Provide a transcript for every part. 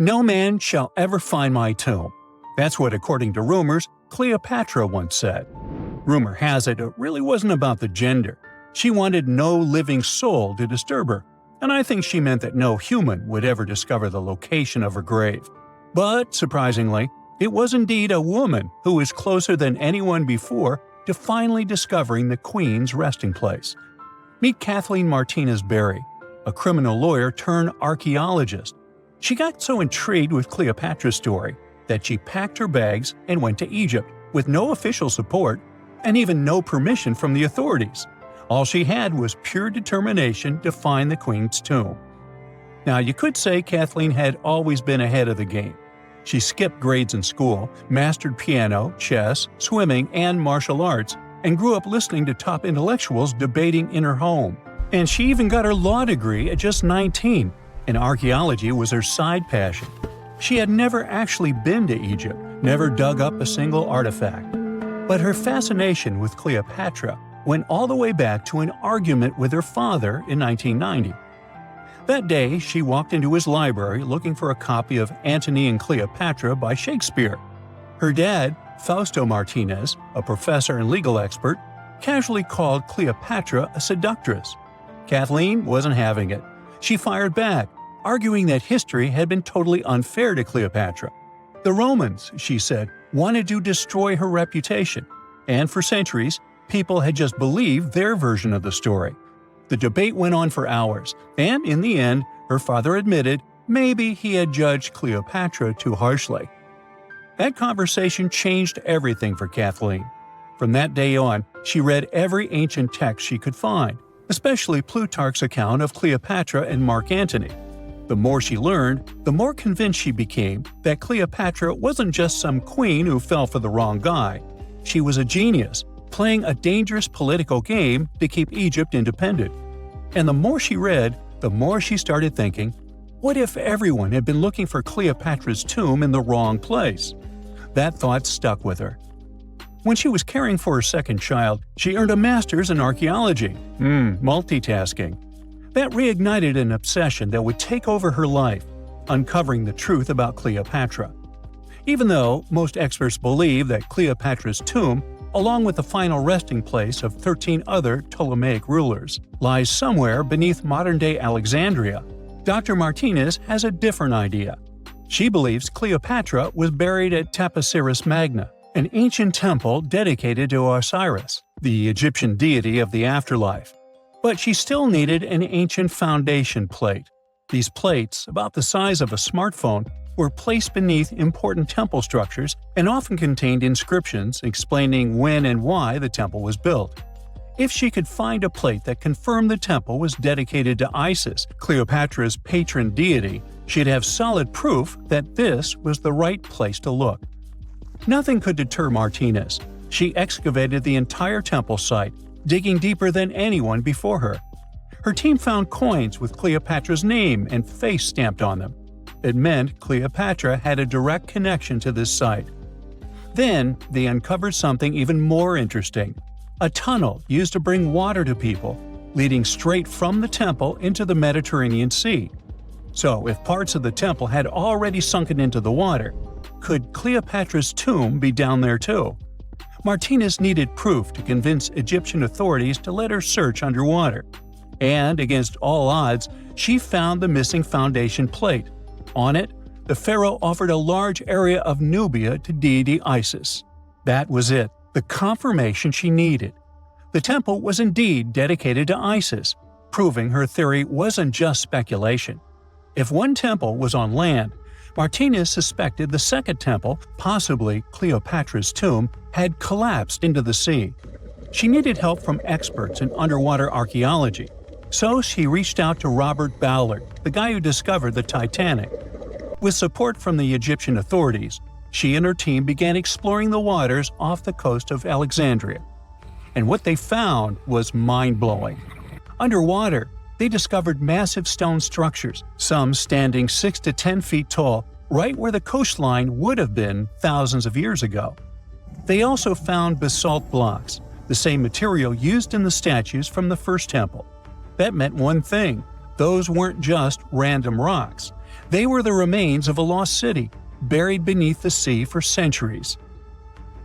"No man shall ever find my tomb." That's what, according to rumors, Cleopatra once said. Rumor has it really wasn't about the gender. She wanted no living soul to disturb her, and I think she meant that no human would ever discover the location of her grave. But, surprisingly, it was indeed a woman who was closer than anyone before to finally discovering the Queen's resting place. Meet Kathleen Martinez Berry, a criminal lawyer turned archaeologist. She got so intrigued with Cleopatra's story that she packed her bags and went to Egypt with no official support and even no permission from the authorities. All she had was pure determination to find the Queen's tomb. Now, you could say Kathleen had always been ahead of the game. She skipped grades in school, mastered piano, chess, swimming, and martial arts, and grew up listening to top intellectuals debating in her home. And she even got her law degree at just 19, and archaeology was her side passion. She had never actually been to Egypt, never dug up a single artifact. But her fascination with Cleopatra went all the way back to an argument with her father in 1990. That day, she walked into his library looking for a copy of Antony and Cleopatra by Shakespeare. Her dad, Fausto Martinez, a professor and legal expert, casually called Cleopatra a seductress. Kathleen wasn't having it. She fired back, arguing that history had been totally unfair to Cleopatra. The Romans, she said, wanted to destroy her reputation, and for centuries, people had just believed their version of the story. The debate went on for hours, and in the end, her father admitted maybe he had judged Cleopatra too harshly. That conversation changed everything for Kathleen. From that day on, she read every ancient text she could find, especially Plutarch's account of Cleopatra and Mark Antony. The more she learned, the more convinced she became that Cleopatra wasn't just some queen who fell for the wrong guy. She was a genius, playing a dangerous political game to keep Egypt independent. And the more she read, the more she started thinking, what if everyone had been looking for Cleopatra's tomb in the wrong place? That thought stuck with her. When she was caring for her second child, she earned a master's in archaeology. Multitasking. That reignited an obsession that would take over her life, uncovering the truth about Cleopatra. Even though most experts believe that Cleopatra's tomb, along with the final resting place of 13 other Ptolemaic rulers, lies somewhere beneath modern-day Alexandria, Dr. Martinez has a different idea. She believes Cleopatra was buried at Taposiris Magna, an ancient temple dedicated to Osiris, the Egyptian deity of the afterlife. But she still needed an ancient foundation plate. These plates, about the size of a smartphone, were placed beneath important temple structures and often contained inscriptions explaining when and why the temple was built. If she could find a plate that confirmed the temple was dedicated to Isis, Cleopatra's patron deity, she'd have solid proof that this was the right place to look. Nothing could deter Martinez. She excavated the entire temple site, digging deeper than anyone before her. Her team found coins with Cleopatra's name and face stamped on them. It meant Cleopatra had a direct connection to this site. Then, they uncovered something even more interesting: a tunnel used to bring water to people, leading straight from the temple into the Mediterranean Sea. So, if parts of the temple had already sunken into the water, could Cleopatra's tomb be down there too? Martinez needed proof to convince Egyptian authorities to let her search underwater. And, against all odds, she found the missing foundation plate. On it, the pharaoh offered a large area of Nubia to deity Isis. That was it, the confirmation she needed. The temple was indeed dedicated to Isis, proving her theory wasn't just speculation. If one temple was on land, Martinez suspected the second temple, possibly Cleopatra's tomb, had collapsed into the sea. She needed help from experts in underwater archaeology, so she reached out to Robert Ballard, the guy who discovered the Titanic. With support from the Egyptian authorities, she and her team began exploring the waters off the coast of Alexandria. And what they found was mind-blowing. Underwater, they discovered massive stone structures, some standing 6 to 10 feet tall, right where the coastline would have been thousands of years ago. They also found basalt blocks, the same material used in the statues from the first temple. That meant one thing: those weren't just random rocks. They were the remains of a lost city, buried beneath the sea for centuries.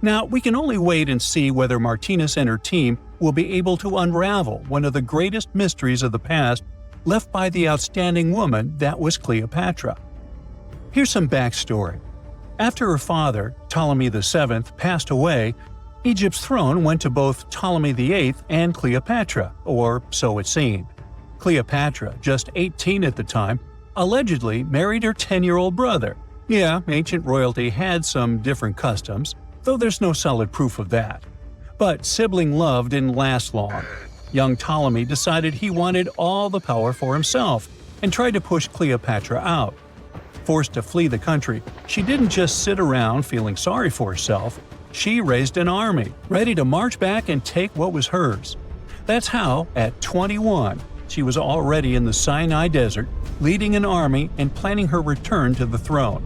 Now, we can only wait and see whether Martinez and her team will be able to unravel one of the greatest mysteries of the past left by the outstanding woman that was Cleopatra. Here's some backstory. After her father, Ptolemy VII, passed away, Egypt's throne went to both Ptolemy VIII and Cleopatra, or so it seemed. Cleopatra, just 18 at the time, allegedly married her 10-year-old brother. Yeah, ancient royalty had some different customs, though there's no solid proof of that. But sibling love didn't last long. Young Ptolemy decided he wanted all the power for himself and tried to push Cleopatra out. Forced to flee the country, she didn't just sit around feeling sorry for herself. She raised an army, ready to march back and take what was hers. That's how, at 21, she was already in the Sinai Desert, leading an army and planning her return to the throne.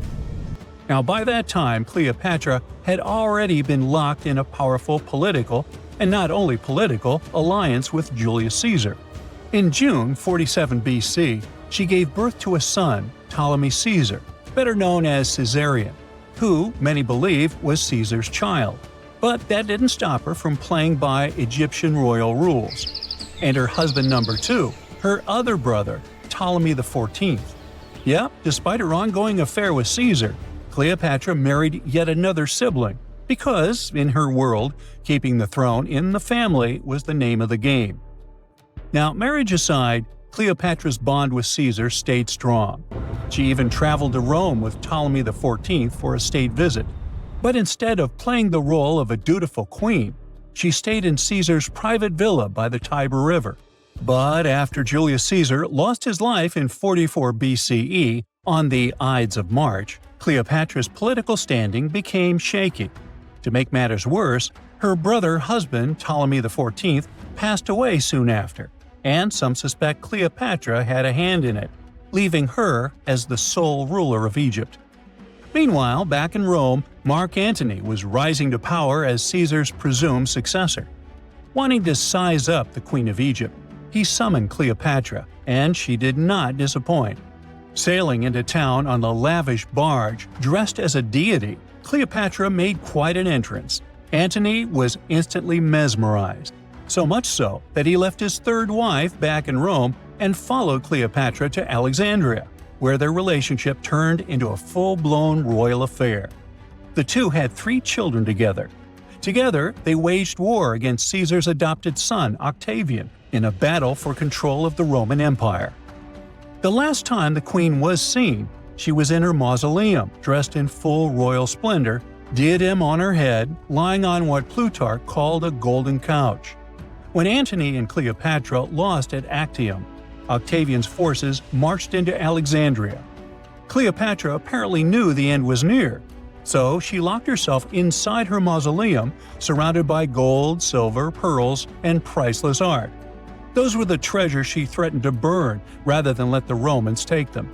Now, by that time, Cleopatra had already been locked in a powerful political, and not only political, alliance with Julius Caesar. In June 47 BC, she gave birth to a son, Ptolemy Caesar, better known as Caesarion, who, many believe, was Caesar's child. But that didn't stop her from playing by Egyptian royal rules. And her husband number 2, her other brother, Ptolemy XIV. Yep, despite her ongoing affair with Caesar, Cleopatra married yet another sibling, because, in her world, keeping the throne in the family was the name of the game. Now, marriage aside, Cleopatra's bond with Caesar stayed strong. She even traveled to Rome with Ptolemy XIV for a state visit. But instead of playing the role of a dutiful queen, she stayed in Caesar's private villa by the Tiber River. But after Julius Caesar lost his life in 44 BCE on the Ides of March, Cleopatra's political standing became shaky. To make matters worse, her brother-husband Ptolemy XIV passed away soon after, and some suspect Cleopatra had a hand in it, leaving her as the sole ruler of Egypt. Meanwhile, back in Rome, Mark Antony was rising to power as Caesar's presumed successor. Wanting to size up the Queen of Egypt, he summoned Cleopatra, and she did not disappoint. Sailing into town on a lavish barge, dressed as a deity, Cleopatra made quite an entrance. Antony was instantly mesmerized, so much so that he left his third wife back in Rome and followed Cleopatra to Alexandria, where their relationship turned into a full-blown royal affair. The two had 3 children together. Together, they waged war against Caesar's adopted son, Octavian, in a battle for control of the Roman Empire. The last time the queen was seen, she was in her mausoleum, dressed in full royal splendor, diadem on her head, lying on what Plutarch called a golden couch. When Antony and Cleopatra lost at Actium, Octavian's forces marched into Alexandria. Cleopatra apparently knew the end was near, so she locked herself inside her mausoleum, surrounded by gold, silver, pearls, and priceless art. Those were the treasures she threatened to burn rather than let the Romans take them.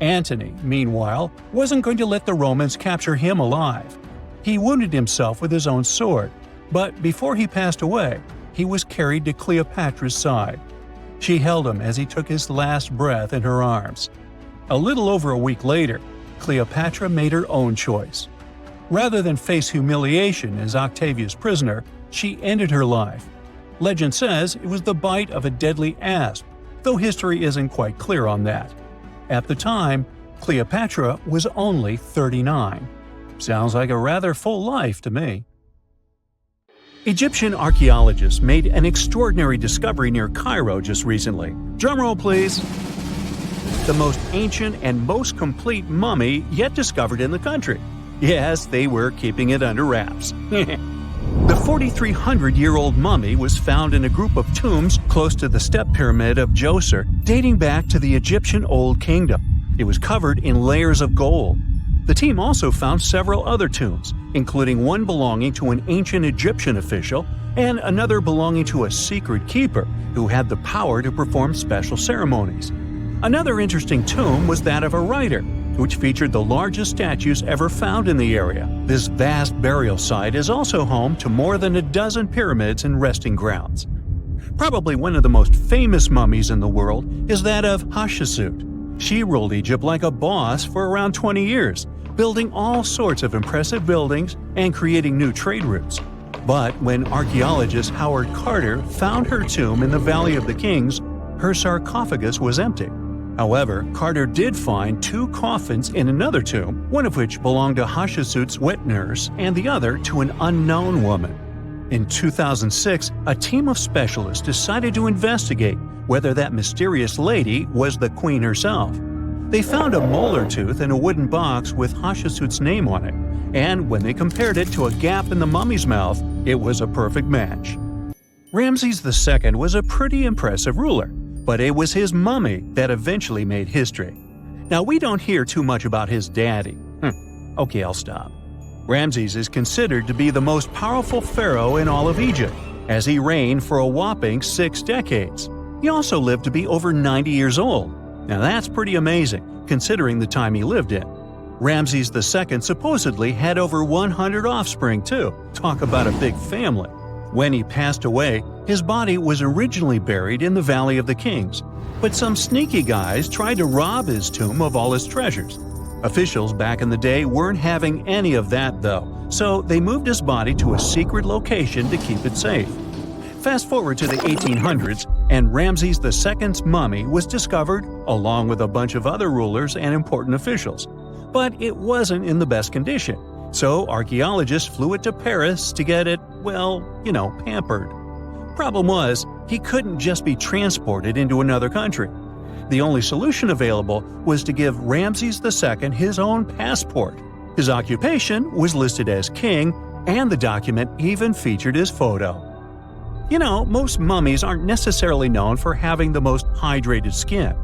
Antony, meanwhile, wasn't going to let the Romans capture him alive. He wounded himself with his own sword, but before he passed away, he was carried to Cleopatra's side. She held him as he took his last breath in her arms. A little over a week later, Cleopatra made her own choice. Rather than face humiliation as Octavia's prisoner, she ended her life. Legend says it was the bite of a deadly asp, though history isn't quite clear on that. At the time, Cleopatra was only 39. Sounds like a rather full life to me. Egyptian archaeologists made an extraordinary discovery near Cairo just recently. Drumroll, please. The most ancient and most complete mummy yet discovered in the country. Yes, they were keeping it under wraps. The 4,300-year-old mummy was found in a group of tombs close to the step pyramid of Djoser, dating back to the Egyptian Old Kingdom. It was covered in layers of gold. The team also found several other tombs, including one belonging to an ancient Egyptian official and another belonging to a secret keeper who had the power to perform special ceremonies. Another interesting tomb was that of a writer, which featured the largest statues ever found in the area. This vast burial site is also home to more than a dozen pyramids and resting grounds. Probably one of the most famous mummies in the world is that of Hatshepsut. She ruled Egypt like a boss for around 20 years, building all sorts of impressive buildings and creating new trade routes. But when archaeologist Howard Carter found her tomb in the Valley of the Kings, her sarcophagus was empty. However, Carter did find 2 coffins in another tomb, one of which belonged to Hatshepsut's wet nurse and the other to an unknown woman. In 2006, a team of specialists decided to investigate whether that mysterious lady was the queen herself. They found a molar tooth in a wooden box with Hatshepsut's name on it, and when they compared it to a gap in the mummy's mouth, it was a perfect match. Ramses II was a pretty impressive ruler, but it was his mummy that eventually made history. Now, we don't hear too much about his daddy. Okay, I'll stop. Ramses is considered to be the most powerful pharaoh in all of Egypt, as he reigned for a whopping 6 decades. He also lived to be over 90 years old. Now that's pretty amazing, considering the time he lived in. Ramses II supposedly had over 100 offspring too. Talk about a big family. When he passed away, his body was originally buried in the Valley of the Kings, but some sneaky guys tried to rob his tomb of all his treasures. Officials back in the day weren't having any of that though, so they moved his body to a secret location to keep it safe. Fast forward to the 1800s, and Ramses II's mummy was discovered along with a bunch of other rulers and important officials. But it wasn't in the best condition, so archaeologists flew it to Paris to get it, pampered. Problem was, he couldn't just be transported into another country. The only solution available was to give Ramses II his own passport. His occupation was listed as king, and the document even featured his photo. Most mummies aren't necessarily known for having the most hydrated skin.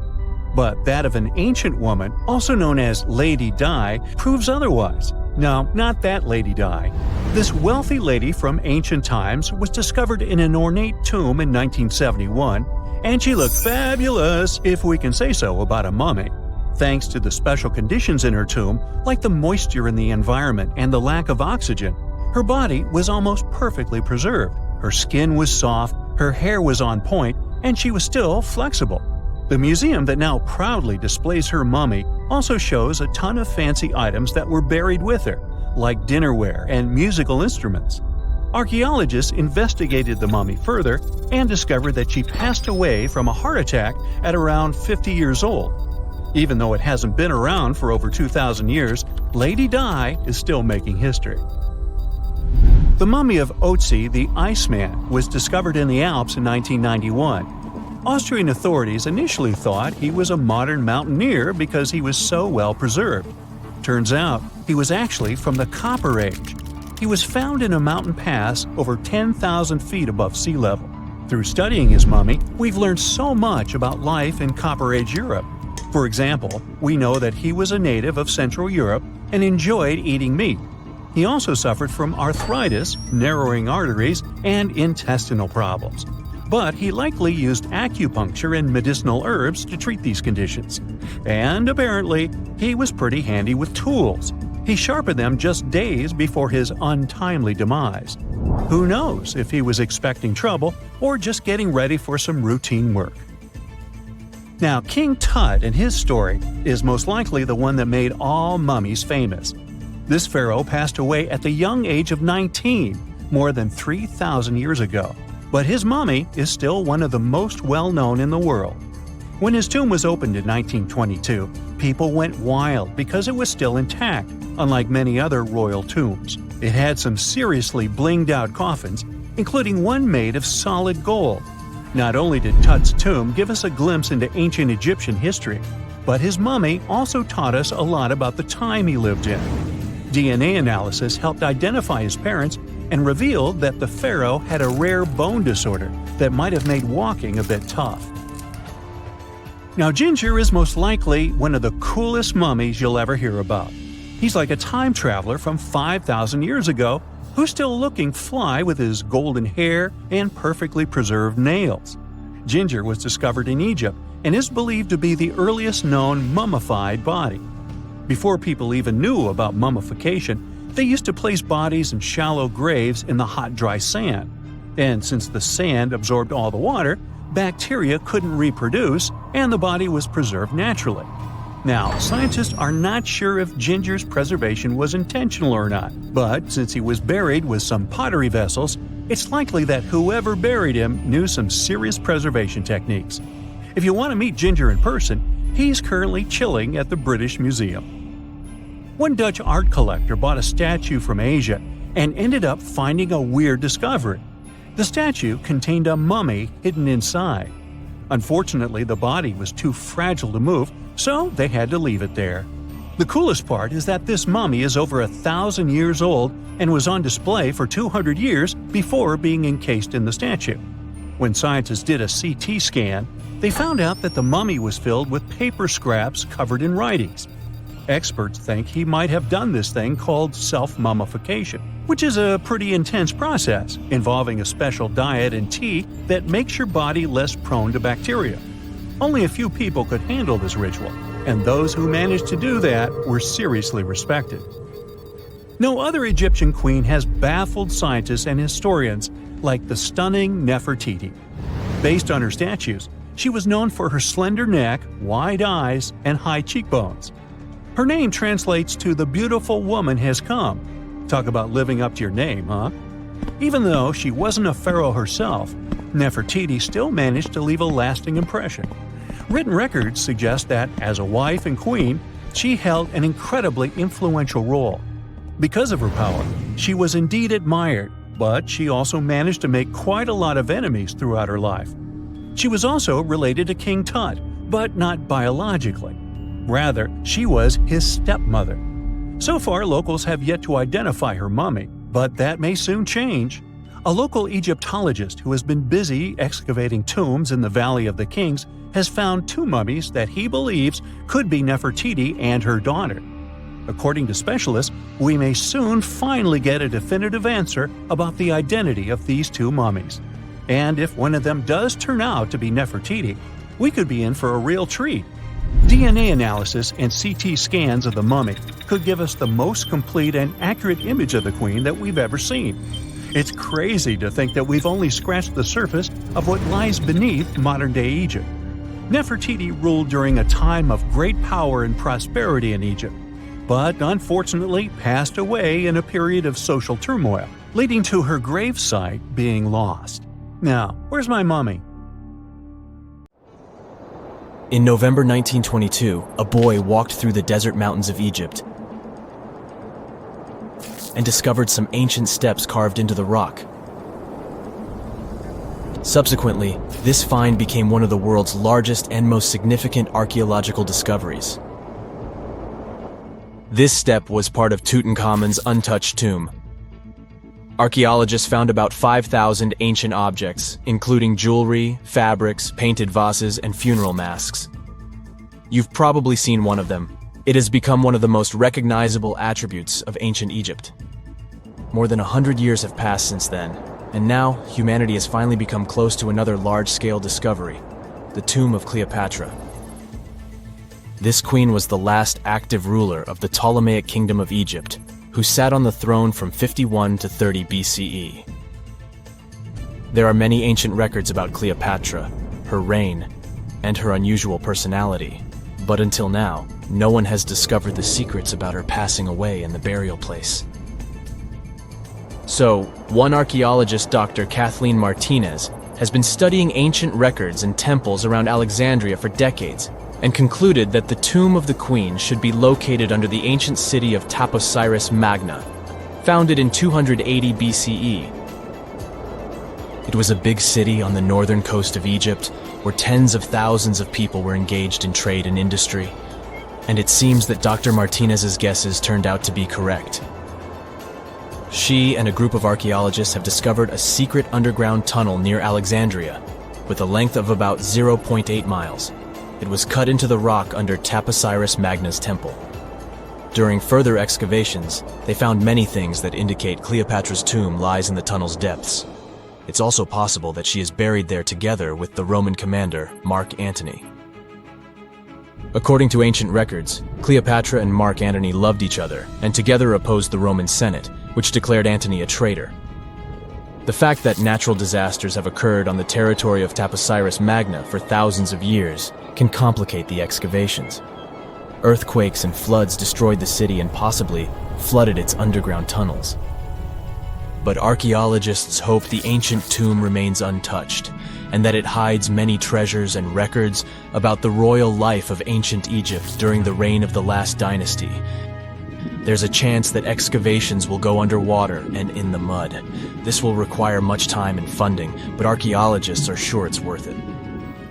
But that of an ancient woman, also known as Lady Di, proves otherwise. No, not that Lady Di. This wealthy lady from ancient times was discovered in an ornate tomb in 1971, and she looked fabulous, if we can say so about a mummy. Thanks to the special conditions in her tomb, like the moisture in the environment and the lack of oxygen, her body was almost perfectly preserved. Her skin was soft, her hair was on point, and she was still flexible. The museum that now proudly displays her mummy also shows a ton of fancy items that were buried with her, like dinnerware and musical instruments. Archaeologists investigated the mummy further and discovered that she passed away from a heart attack at around 50 years old. Even though it hasn't been around for over 2,000 years, Lady Di is still making history. The mummy of Otzi the Iceman was discovered in the Alps in 1991. Austrian authorities initially thought he was a modern mountaineer because he was so well preserved. Turns out, he was actually from the Copper Age. He was found in a mountain pass over 10,000 feet above sea level. Through studying his mummy, we've learned so much about life in Copper Age Europe. For example, we know that he was a native of Central Europe and enjoyed eating meat. He also suffered from arthritis, narrowing arteries, and intestinal problems. But he likely used acupuncture and medicinal herbs to treat these conditions. And apparently, he was pretty handy with tools. He sharpened them just days before his untimely demise. Who knows if he was expecting trouble or just getting ready for some routine work. Now, King Tut and his story is most likely the one that made all mummies famous. This pharaoh passed away at the young age of 19, more than 3,000 years ago. But his mummy is still one of the most well-known in the world. When his tomb was opened in 1922, people went wild because it was still intact, unlike many other royal tombs. It had some seriously blinged-out coffins, including one made of solid gold. Not only did Tut's tomb give us a glimpse into ancient Egyptian history, but his mummy also taught us a lot about the time he lived in. DNA analysis helped identify his parents and revealed that the pharaoh had a rare bone disorder that might have made walking a bit tough. Now, Ginger is most likely one of the coolest mummies you'll ever hear about. He's like a time traveler from 5,000 years ago who's still looking fly with his golden hair and perfectly preserved nails. Ginger was discovered in Egypt and is believed to be the earliest known mummified body. Before people even knew about mummification, they used to place bodies in shallow graves in the hot, dry sand. And since the sand absorbed all the water, bacteria couldn't reproduce and the body was preserved naturally. Now, scientists are not sure if Ginger's preservation was intentional or not, but since he was buried with some pottery vessels, it's likely that whoever buried him knew some serious preservation techniques. If you want to meet Ginger in person, he's currently chilling at the British Museum. One Dutch art collector bought a statue from Asia and ended up finding a weird discovery. The statue contained a mummy hidden inside. Unfortunately, the body was too fragile to move, so they had to leave it there. The coolest part is that this mummy is over 1,000 years old and was on display for 200 years before being encased in the statue. When scientists did a CT scan, they found out that the mummy was filled with paper scraps covered in writings. Experts think he might have done this thing called self-mummification, which is a pretty intense process involving a special diet and tea that makes your body less prone to bacteria. Only a few people could handle this ritual, and those who managed to do that were seriously respected. No other Egyptian queen has baffled scientists and historians like the stunning Nefertiti. Based on her statues, she was known for her slender neck, wide eyes, and high cheekbones. Her name translates to "the beautiful woman has come." Talk about living up to your name, huh? Even though she wasn't a pharaoh herself, Nefertiti still managed to leave a lasting impression. Written records suggest that, as a wife and queen, she held an incredibly influential role. Because of her power, she was indeed admired, but she also managed to make quite a lot of enemies throughout her life. She was also related to King Tut, but not biologically. Rather, she was his stepmother. So far, locals have yet to identify her mummy, but that may soon change. A local Egyptologist who has been busy excavating tombs in the Valley of the Kings has found two mummies that he believes could be Nefertiti and her daughter. According to specialists, we may soon finally get a definitive answer about the identity of these two mummies. And if one of them does turn out to be Nefertiti, we could be in for a real treat. DNA analysis and CT scans of the mummy could give us the most complete and accurate image of the queen that we've ever seen. It's crazy to think that we've only scratched the surface of what lies beneath modern-day Egypt. Nefertiti ruled during a time of great power and prosperity in Egypt, but unfortunately passed away in a period of social turmoil, leading to her gravesite being lost. Now, where's my mummy? In November 1922, a boy walked through the desert mountains of Egypt and discovered some ancient steps carved into the rock. Subsequently, this find became one of the world's largest and most significant archaeological discoveries. This step was part of Tutankhamun's untouched tomb. Archaeologists found about 5,000 ancient objects, including jewelry, fabrics, painted vases, and funeral masks. You've probably seen one of them. It has become one of the most recognizable attributes of ancient Egypt. More than 100 years have passed since then, and now humanity has finally become close to another large-scale discovery, the tomb of Cleopatra. This queen was the last active ruler of the Ptolemaic Kingdom of Egypt, who sat on the throne from 51 to 30 BCE. There are many ancient records about Cleopatra, her reign, and her unusual personality, but until now, no one has discovered the secrets about her passing away in the burial place. So, one archaeologist, Dr. Kathleen Martinez, has been studying ancient records and temples around Alexandria for decades, and concluded that the tomb of the queen should be located under the ancient city of Taposiris Magna, founded in 280 BCE. It was a big city on the northern coast of Egypt, where tens of thousands of people were engaged in trade and industry, and it seems that Dr. Martinez's guesses turned out to be correct. She and a group of archaeologists have discovered a secret underground tunnel near Alexandria, with a length of about 0.8 miles. It was cut into the rock under Taposiris Magna's temple. During further excavations, they found many things that indicate Cleopatra's tomb lies in the tunnel's depths. It's also possible that she is buried there together with the Roman commander, Mark Antony. According to ancient records, Cleopatra and Mark Antony loved each other and together opposed the Roman Senate, which declared Antony a traitor. The fact that natural disasters have occurred on the territory of Taposiris Magna for thousands of years can complicate the excavations. Earthquakes and floods destroyed the city and possibly flooded its underground tunnels. But archaeologists hope the ancient tomb remains untouched, and that it hides many treasures and records about the royal life of ancient Egypt during the reign of the last dynasty. There's a chance that excavations will go underwater and in the mud. This will require much time and funding, but archaeologists are sure it's worth it.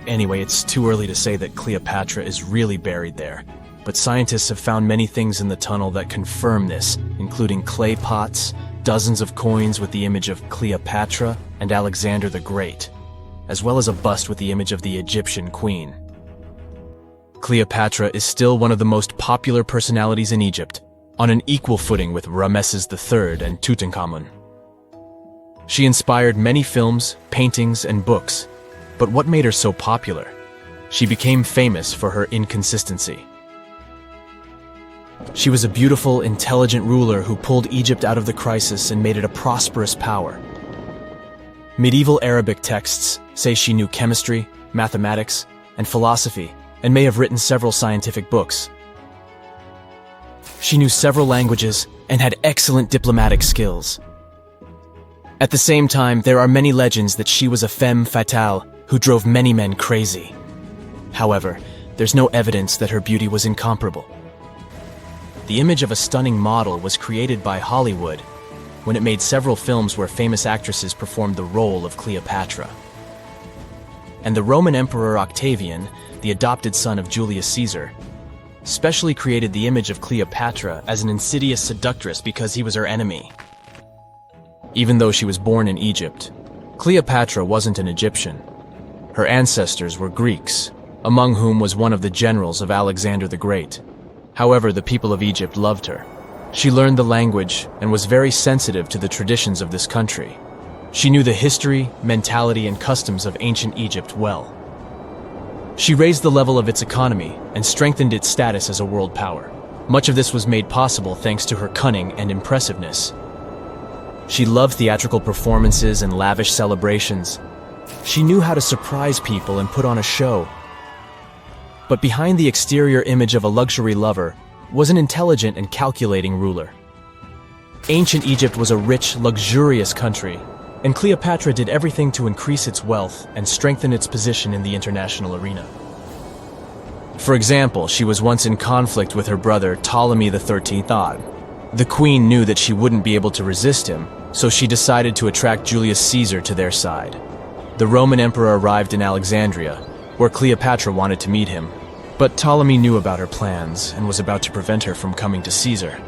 Anyway, it's too early to say that Cleopatra is really buried there, but scientists have found many things in the tunnel that confirm this, including clay pots, dozens of coins with the image of Cleopatra and Alexander the Great, as well as a bust with the image of the Egyptian queen. Cleopatra is still one of the most popular personalities in Egypt, on an equal footing with Ramesses III and Tutankhamun. She inspired many films, paintings, and books, but what made her so popular? She became famous for her inconsistency. She was a beautiful, intelligent ruler who pulled Egypt out of the crisis and made it a prosperous power. Medieval Arabic texts say she knew chemistry, mathematics, and philosophy, and may have written several scientific books. She knew several languages and had excellent diplomatic skills. At the same time, there are many legends that she was a femme fatale who drove many men crazy. However, there's no evidence that her beauty was incomparable. The image of a stunning model was created by Hollywood when it made several films where famous actresses performed the role of Cleopatra. And the Roman Emperor Octavian, the adopted son of Julius Caesar, specially created the image of Cleopatra as an insidious seductress because he was her enemy. Even though she was born in Egypt, Cleopatra wasn't an Egyptian. Her ancestors were Greeks, among whom was one of the generals of Alexander the Great. However, the people of Egypt loved her. She learned the language and was very sensitive to the traditions of this country. She knew the history, mentality, and customs of ancient Egypt well. She raised the level of its economy and strengthened its status as a world power. Much of this was made possible thanks to her cunning and impressiveness. She loved theatrical performances and lavish celebrations. She knew how to surprise people and put on a show. But behind the exterior image of a luxury lover was an intelligent and calculating ruler. Ancient Egypt was a rich, luxurious country, and Cleopatra did everything to increase its wealth and strengthen its position in the international arena. For example, she was once in conflict with her brother Ptolemy XIII. The queen knew that she wouldn't be able to resist him, so she decided to attract Julius Caesar to their side. The Roman emperor arrived in Alexandria, where Cleopatra wanted to meet him, but Ptolemy knew about her plans and was about to prevent her from coming to Caesar.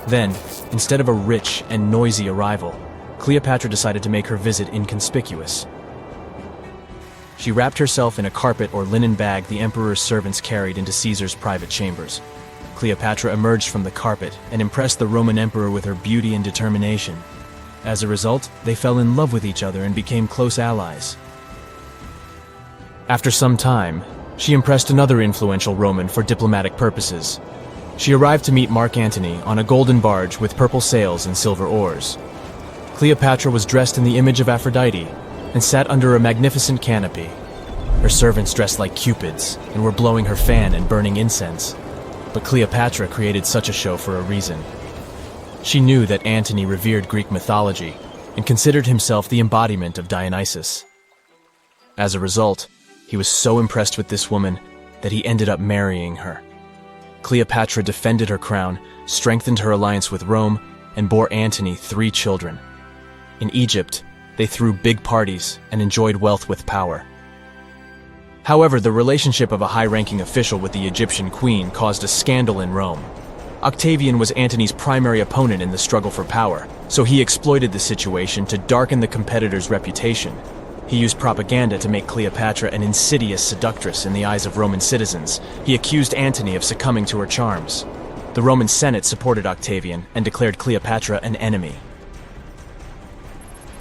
Then, instead of a rich and noisy arrival, Cleopatra decided to make her visit inconspicuous. She wrapped herself in a carpet or linen bag the emperor's servants carried into Caesar's private chambers. Cleopatra emerged from the carpet and impressed the Roman emperor with her beauty and determination. As a result, they fell in love with each other and became close allies. After some time, she impressed another influential Roman for diplomatic purposes. She arrived to meet Mark Antony on a golden barge with purple sails and silver oars. Cleopatra was dressed in the image of Aphrodite and sat under a magnificent canopy. Her servants dressed like cupids and were blowing her fan and burning incense. But Cleopatra created such a show for a reason. She knew that Antony revered Greek mythology and considered himself the embodiment of Dionysus. As a result, he was so impressed with this woman that he ended up marrying her. Cleopatra defended her crown, strengthened her alliance with Rome, and bore Antony 3 children. In Egypt, they threw big parties and enjoyed wealth with power. However, the relationship of a high-ranking official with the Egyptian queen caused a scandal in Rome. Octavian was Antony's primary opponent in the struggle for power, so he exploited the situation to darken the competitor's reputation. He used propaganda to make Cleopatra an insidious seductress in the eyes of Roman citizens. He accused Antony of succumbing to her charms. The Roman Senate supported Octavian and declared Cleopatra an enemy.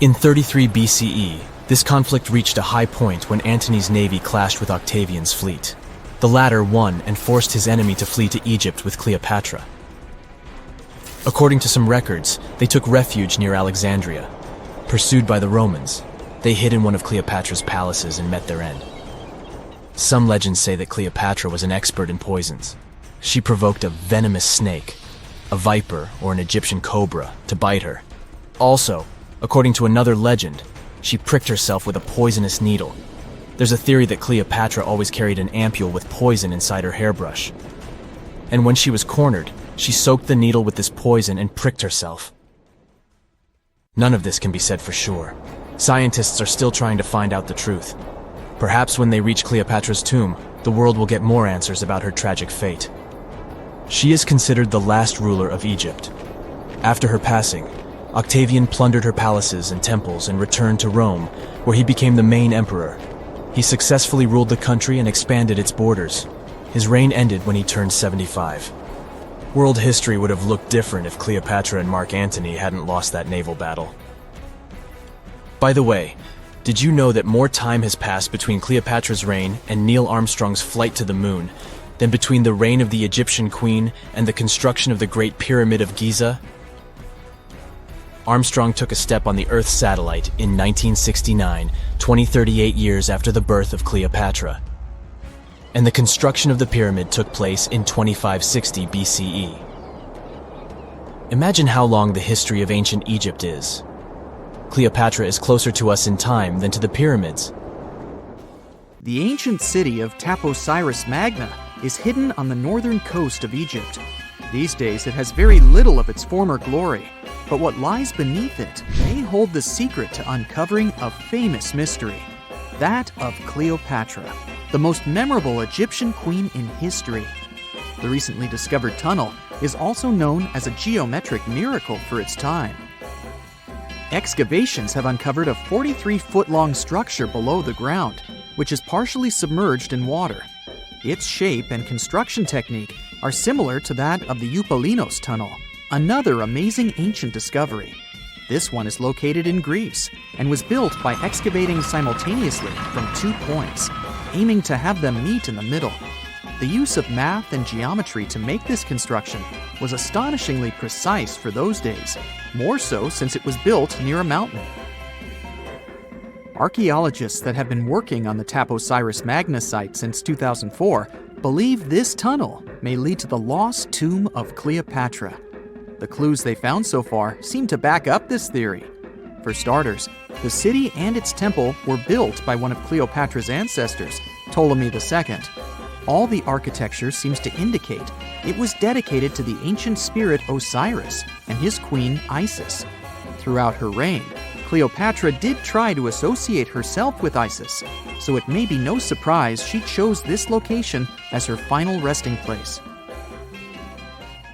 In 33 BCE, this conflict reached a high point when Antony's navy clashed with Octavian's fleet. The latter won and forced his enemy to flee to Egypt with Cleopatra. According to some records, they took refuge near Alexandria. Pursued by the Romans, they hid in one of Cleopatra's palaces and met their end. Some legends say that Cleopatra was an expert in poisons. She provoked a venomous snake, a viper or an Egyptian cobra, to bite her. Also, according to another legend, she pricked herself with a poisonous needle. There's a theory that Cleopatra always carried an ampule with poison inside her hairbrush. And when she was cornered, she soaked the needle with this poison and pricked herself. None of this can be said for sure. Scientists are still trying to find out the truth. Perhaps when they reach Cleopatra's tomb, the world will get more answers about her tragic fate. She is considered the last ruler of Egypt. After her passing, Octavian plundered her palaces and temples and returned to Rome, where he became the main emperor. He successfully ruled the country and expanded its borders. His reign ended when he turned 75. World history would have looked different if Cleopatra and Mark Antony hadn't lost that naval battle. By the way, did you know that more time has passed between Cleopatra's reign and Neil Armstrong's flight to the moon than between the reign of the Egyptian queen and the construction of the Great Pyramid of Giza? Armstrong took a step on the Earth satellite in 1969, 38 years after the birth of Cleopatra. And the construction of the pyramid took place in 2560 BCE. Imagine how long the history of ancient Egypt is. Cleopatra is closer to us in time than to the pyramids. The ancient city of Taposiris Magna is hidden on the northern coast of Egypt. These days it has very little of its former glory, but what lies beneath it may hold the secret to uncovering a famous mystery, that of Cleopatra, the most memorable Egyptian queen in history. The recently discovered tunnel is also known as a geometric miracle for its time. Excavations have uncovered a 43-foot-long structure below the ground, which is partially submerged in water. Its shape and construction technique are similar to that of the Eupalinos Tunnel, another amazing ancient discovery. This one is located in Greece and was built by excavating simultaneously from 2 points, aiming to have them meet in the middle. The use of math and geometry to make this construction was astonishingly precise for those days, more so since it was built near a mountain. Archaeologists that have been working on the Taposiris Magna site since 2004 believe this tunnel may lead to the lost tomb of Cleopatra. The clues they found so far seem to back up this theory. For starters, the city and its temple were built by one of Cleopatra's ancestors, Ptolemy II. All the architecture seems to indicate it was dedicated to the ancient spirit Osiris and his queen Isis. Throughout her reign, Cleopatra did try to associate herself with Isis, so it may be no surprise she chose this location as her final resting place.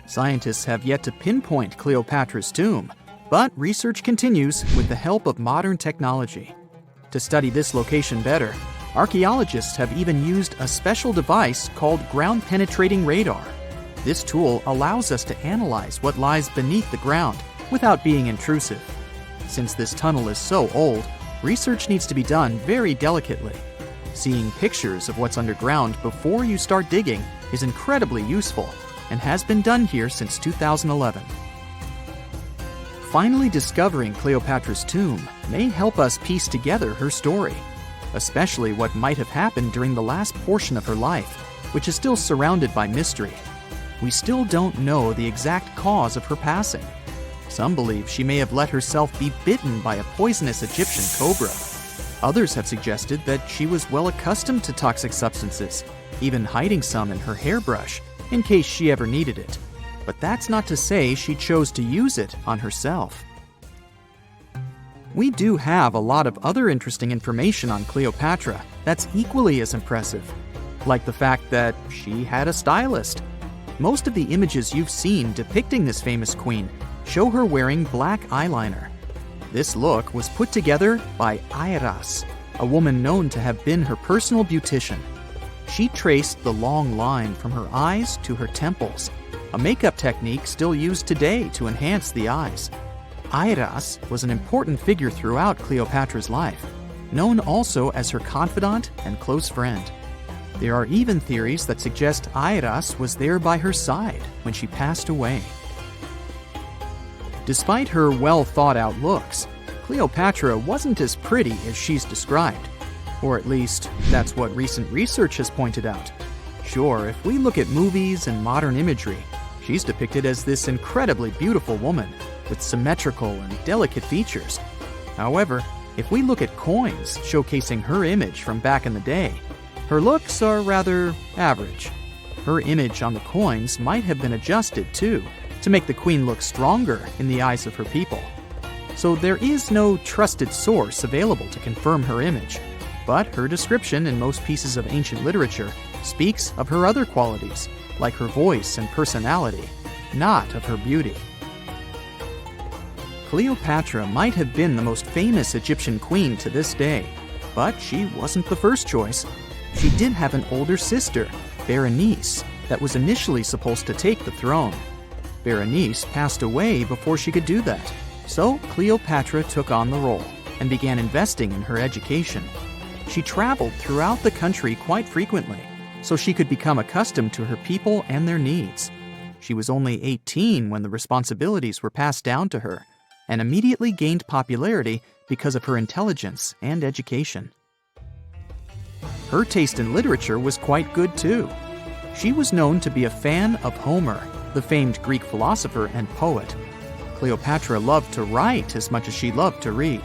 Scientists have yet to pinpoint Cleopatra's tomb, but research continues with the help of modern technology. To study this location better, archaeologists have even used a special device called ground-penetrating radar. This tool allows us to analyze what lies beneath the ground without being intrusive. Since this tunnel is so old, research needs to be done very delicately. Seeing pictures of what's underground before you start digging is incredibly useful and has been done here since 2011. Finally discovering Cleopatra's tomb may help us piece together her story, especially what might have happened during the last portion of her life, which is still surrounded by mystery. We still don't know the exact cause of her passing. Some believe she may have let herself be bitten by a poisonous Egyptian cobra. Others have suggested that she was well accustomed to toxic substances, even hiding some in her hairbrush in case she ever needed it. But that's not to say she chose to use it on herself. We do have a lot of other interesting information on Cleopatra that's equally as impressive, like the fact that she had a stylist. Most of the images you've seen depicting this famous queen show her wearing black eyeliner. This look was put together by Airas, a woman known to have been her personal beautician. She traced the long line from her eyes to her temples, a makeup technique still used today to enhance the eyes. Airas was an important figure throughout Cleopatra's life, known also as her confidant and close friend. There are even theories that suggest Airas was there by her side when she passed away. Despite her well-thought-out looks, Cleopatra wasn't as pretty as she's described. Or at least, that's what recent research has pointed out. Sure, if we look at movies and modern imagery, she's depicted as this incredibly beautiful woman with symmetrical and delicate features. However, if we look at coins showcasing her image from back in the day, her looks are rather average. Her image on the coins might have been adjusted, too, to make the queen look stronger in the eyes of her people. So there is no trusted source available to confirm her image, but her description in most pieces of ancient literature speaks of her other qualities, like her voice and personality, not of her beauty. Cleopatra might have been the most famous Egyptian queen to this day, but she wasn't the first choice. She did have an older sister, Berenice, that was initially supposed to take the throne. Berenice passed away before she could do that, so Cleopatra took on the role and began investing in her education. She traveled throughout the country quite frequently, so she could become accustomed to her people and their needs. She was only 18 when the responsibilities were passed down to her, and immediately gained popularity because of her intelligence and education. Her taste in literature was quite good too. She was known to be a fan of Homer, the famed Greek philosopher and poet. Cleopatra loved to write as much as she loved to read.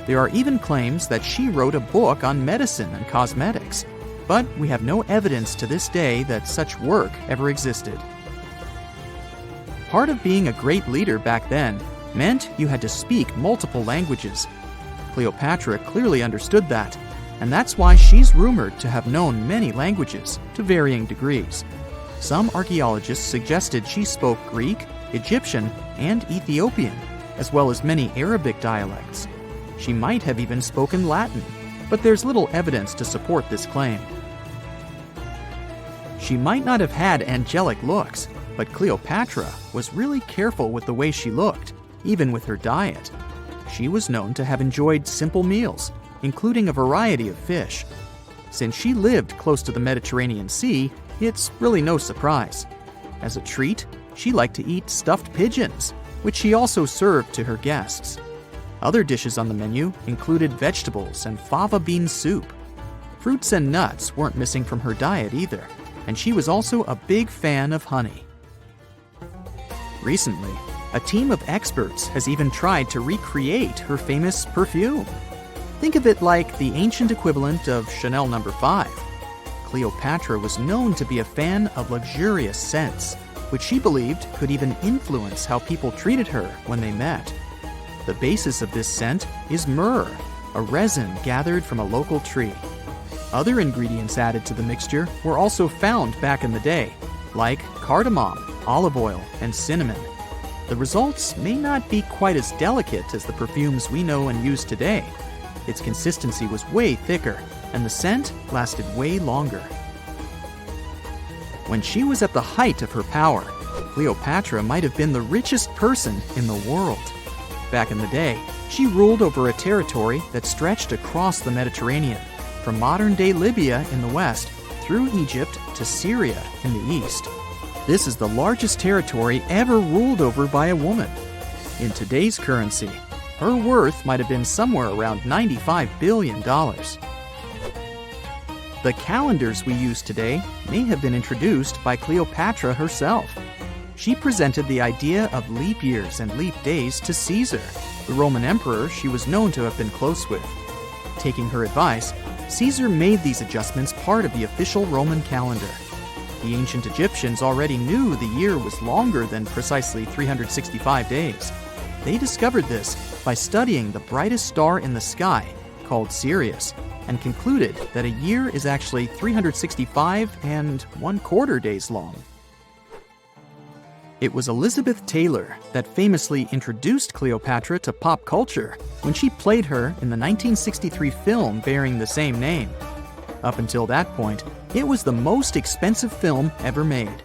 There are even claims that she wrote a book on medicine and cosmetics, but we have no evidence to this day that such work ever existed. Part of being a great leader back then meant you had to speak multiple languages. Cleopatra clearly understood that, and that's why she's rumored to have known many languages to varying degrees. Some archaeologists suggested she spoke Greek, Egyptian, and Ethiopian, as well as many Arabic dialects. She might have even spoken Latin, but there's little evidence to support this claim. She might not have had angelic looks, but Cleopatra was really careful with the way she looked, even with her diet. She was known to have enjoyed simple meals, including a variety of fish. Since she lived close to the Mediterranean Sea, it's really no surprise. As a treat, she liked to eat stuffed pigeons, which she also served to her guests. Other dishes on the menu included vegetables and fava bean soup. Fruits and nuts weren't missing from her diet either, and she was also a big fan of honey. Recently, a team of experts has even tried to recreate her famous perfume. Think of it like the ancient equivalent of Chanel No. 5. Cleopatra was known to be a fan of luxurious scents, which she believed could even influence how people treated her when they met. The basis of this scent is myrrh, a resin gathered from a local tree. Other ingredients added to the mixture were also found back in the day, like cardamom, olive oil, and cinnamon. The results may not be quite as delicate as the perfumes we know and use today. Its consistency was way thicker, and the scent lasted way longer. When she was at the height of her power, Cleopatra might have been the richest person in the world. Back in the day, she ruled over a territory that stretched across the Mediterranean, from modern-day Libya in the west through Egypt to Syria in the east. This is the largest territory ever ruled over by a woman. In today's currency, her worth might have been somewhere around $95 billion. The calendars we use today may have been introduced by Cleopatra herself. She presented the idea of leap years and leap days to Caesar, the Roman emperor she was known to have been close with. Taking her advice, Caesar made these adjustments part of the official Roman calendar. The ancient Egyptians already knew the year was longer than precisely 365 days. They discovered this by studying the brightest star in the sky, called Sirius, and concluded that a year is actually 365 1/4 days long. It was Elizabeth Taylor that famously introduced Cleopatra to pop culture when she played her in the 1963 film bearing the same name. Up until that point, it was the most expensive film ever made.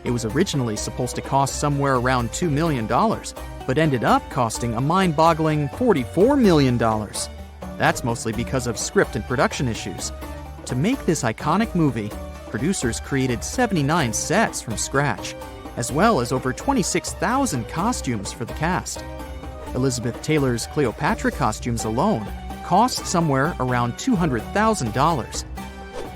It was originally supposed to cost somewhere around $2 million, but ended up costing a mind-boggling $44 million. That's mostly because of script and production issues. To make this iconic movie, producers created 79 sets from scratch, as well as over 26,000 costumes for the cast. Elizabeth Taylor's Cleopatra costumes alone cost somewhere around $200,000.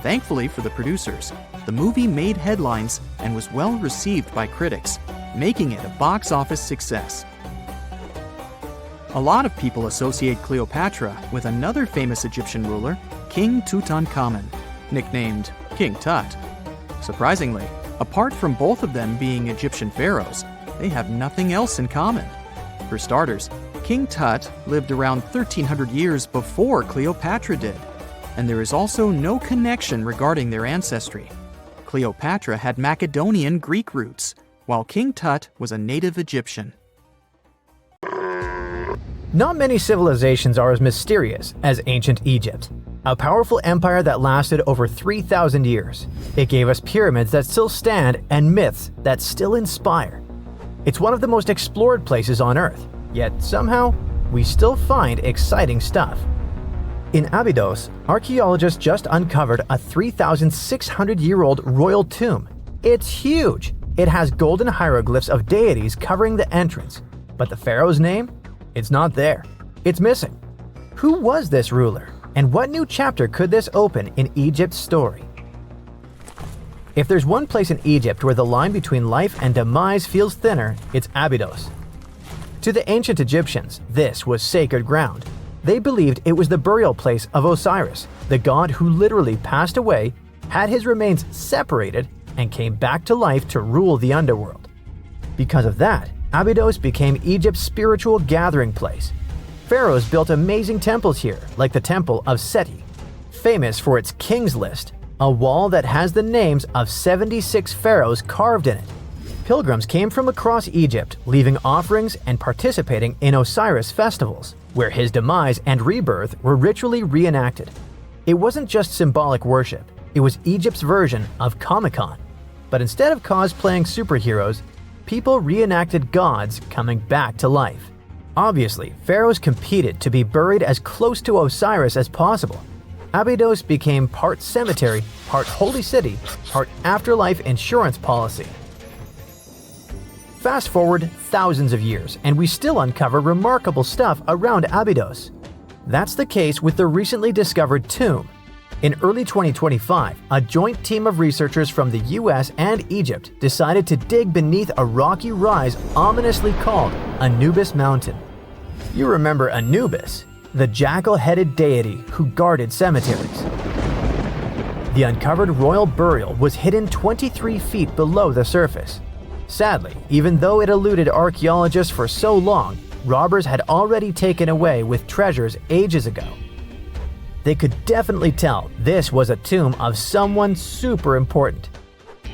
Thankfully for the producers, the movie made headlines and was well received by critics, making it a box office success. A lot of people associate Cleopatra with another famous Egyptian ruler, King Tutankhamun, nicknamed King Tut. Surprisingly, apart from both of them being Egyptian pharaohs, they have nothing else in common. For starters, King Tut lived around 1300 years before Cleopatra did, and there is also no connection regarding their ancestry. Cleopatra had Macedonian Greek roots, while King Tut was a native Egyptian. Not many civilizations are as mysterious as ancient Egypt, a powerful empire that lasted over 3,000 years. It gave us pyramids that still stand and myths that still inspire. It's one of the most explored places on Earth, yet somehow, we still find exciting stuff. In Abydos, archaeologists just uncovered a 3,600-year-old royal tomb. It's huge! It has golden hieroglyphs of deities covering the entrance, but the pharaoh's name? It's not there. It's missing. Who was this ruler, and what new chapter could this open in Egypt's story? If there's one place in Egypt where the line between life and demise feels thinner, it's Abydos. To the ancient Egyptians, this was sacred ground. They believed it was the burial place of Osiris, the god who literally passed away, had his remains separated, and came back to life to rule the underworld. Because of that, Abydos became Egypt's spiritual gathering place. Pharaohs built amazing temples here, like the Temple of Seti, famous for its King's List, a wall that has the names of 76 pharaohs carved in it. Pilgrims came from across Egypt, leaving offerings and participating in Osiris festivals, where his demise and rebirth were ritually reenacted. It wasn't just symbolic worship, it was Egypt's version of Comic-Con. But instead of cosplaying superheroes, people reenacted gods coming back to life. Obviously, pharaohs competed to be buried as close to Osiris as possible. Abydos became part cemetery, part holy city, part afterlife insurance policy. Fast forward thousands of years, and we still uncover remarkable stuff around Abydos. That's the case with the recently discovered tomb. In early 2025, a joint team of researchers from the US and Egypt decided to dig beneath a rocky rise ominously called Anubis Mountain. You remember Anubis, the jackal-headed deity who guarded cemeteries. The uncovered royal burial was hidden 23 feet below the surface. Sadly, even though it eluded archaeologists for so long, robbers had already taken away with treasures ages ago. They could definitely tell this was a tomb of someone super important.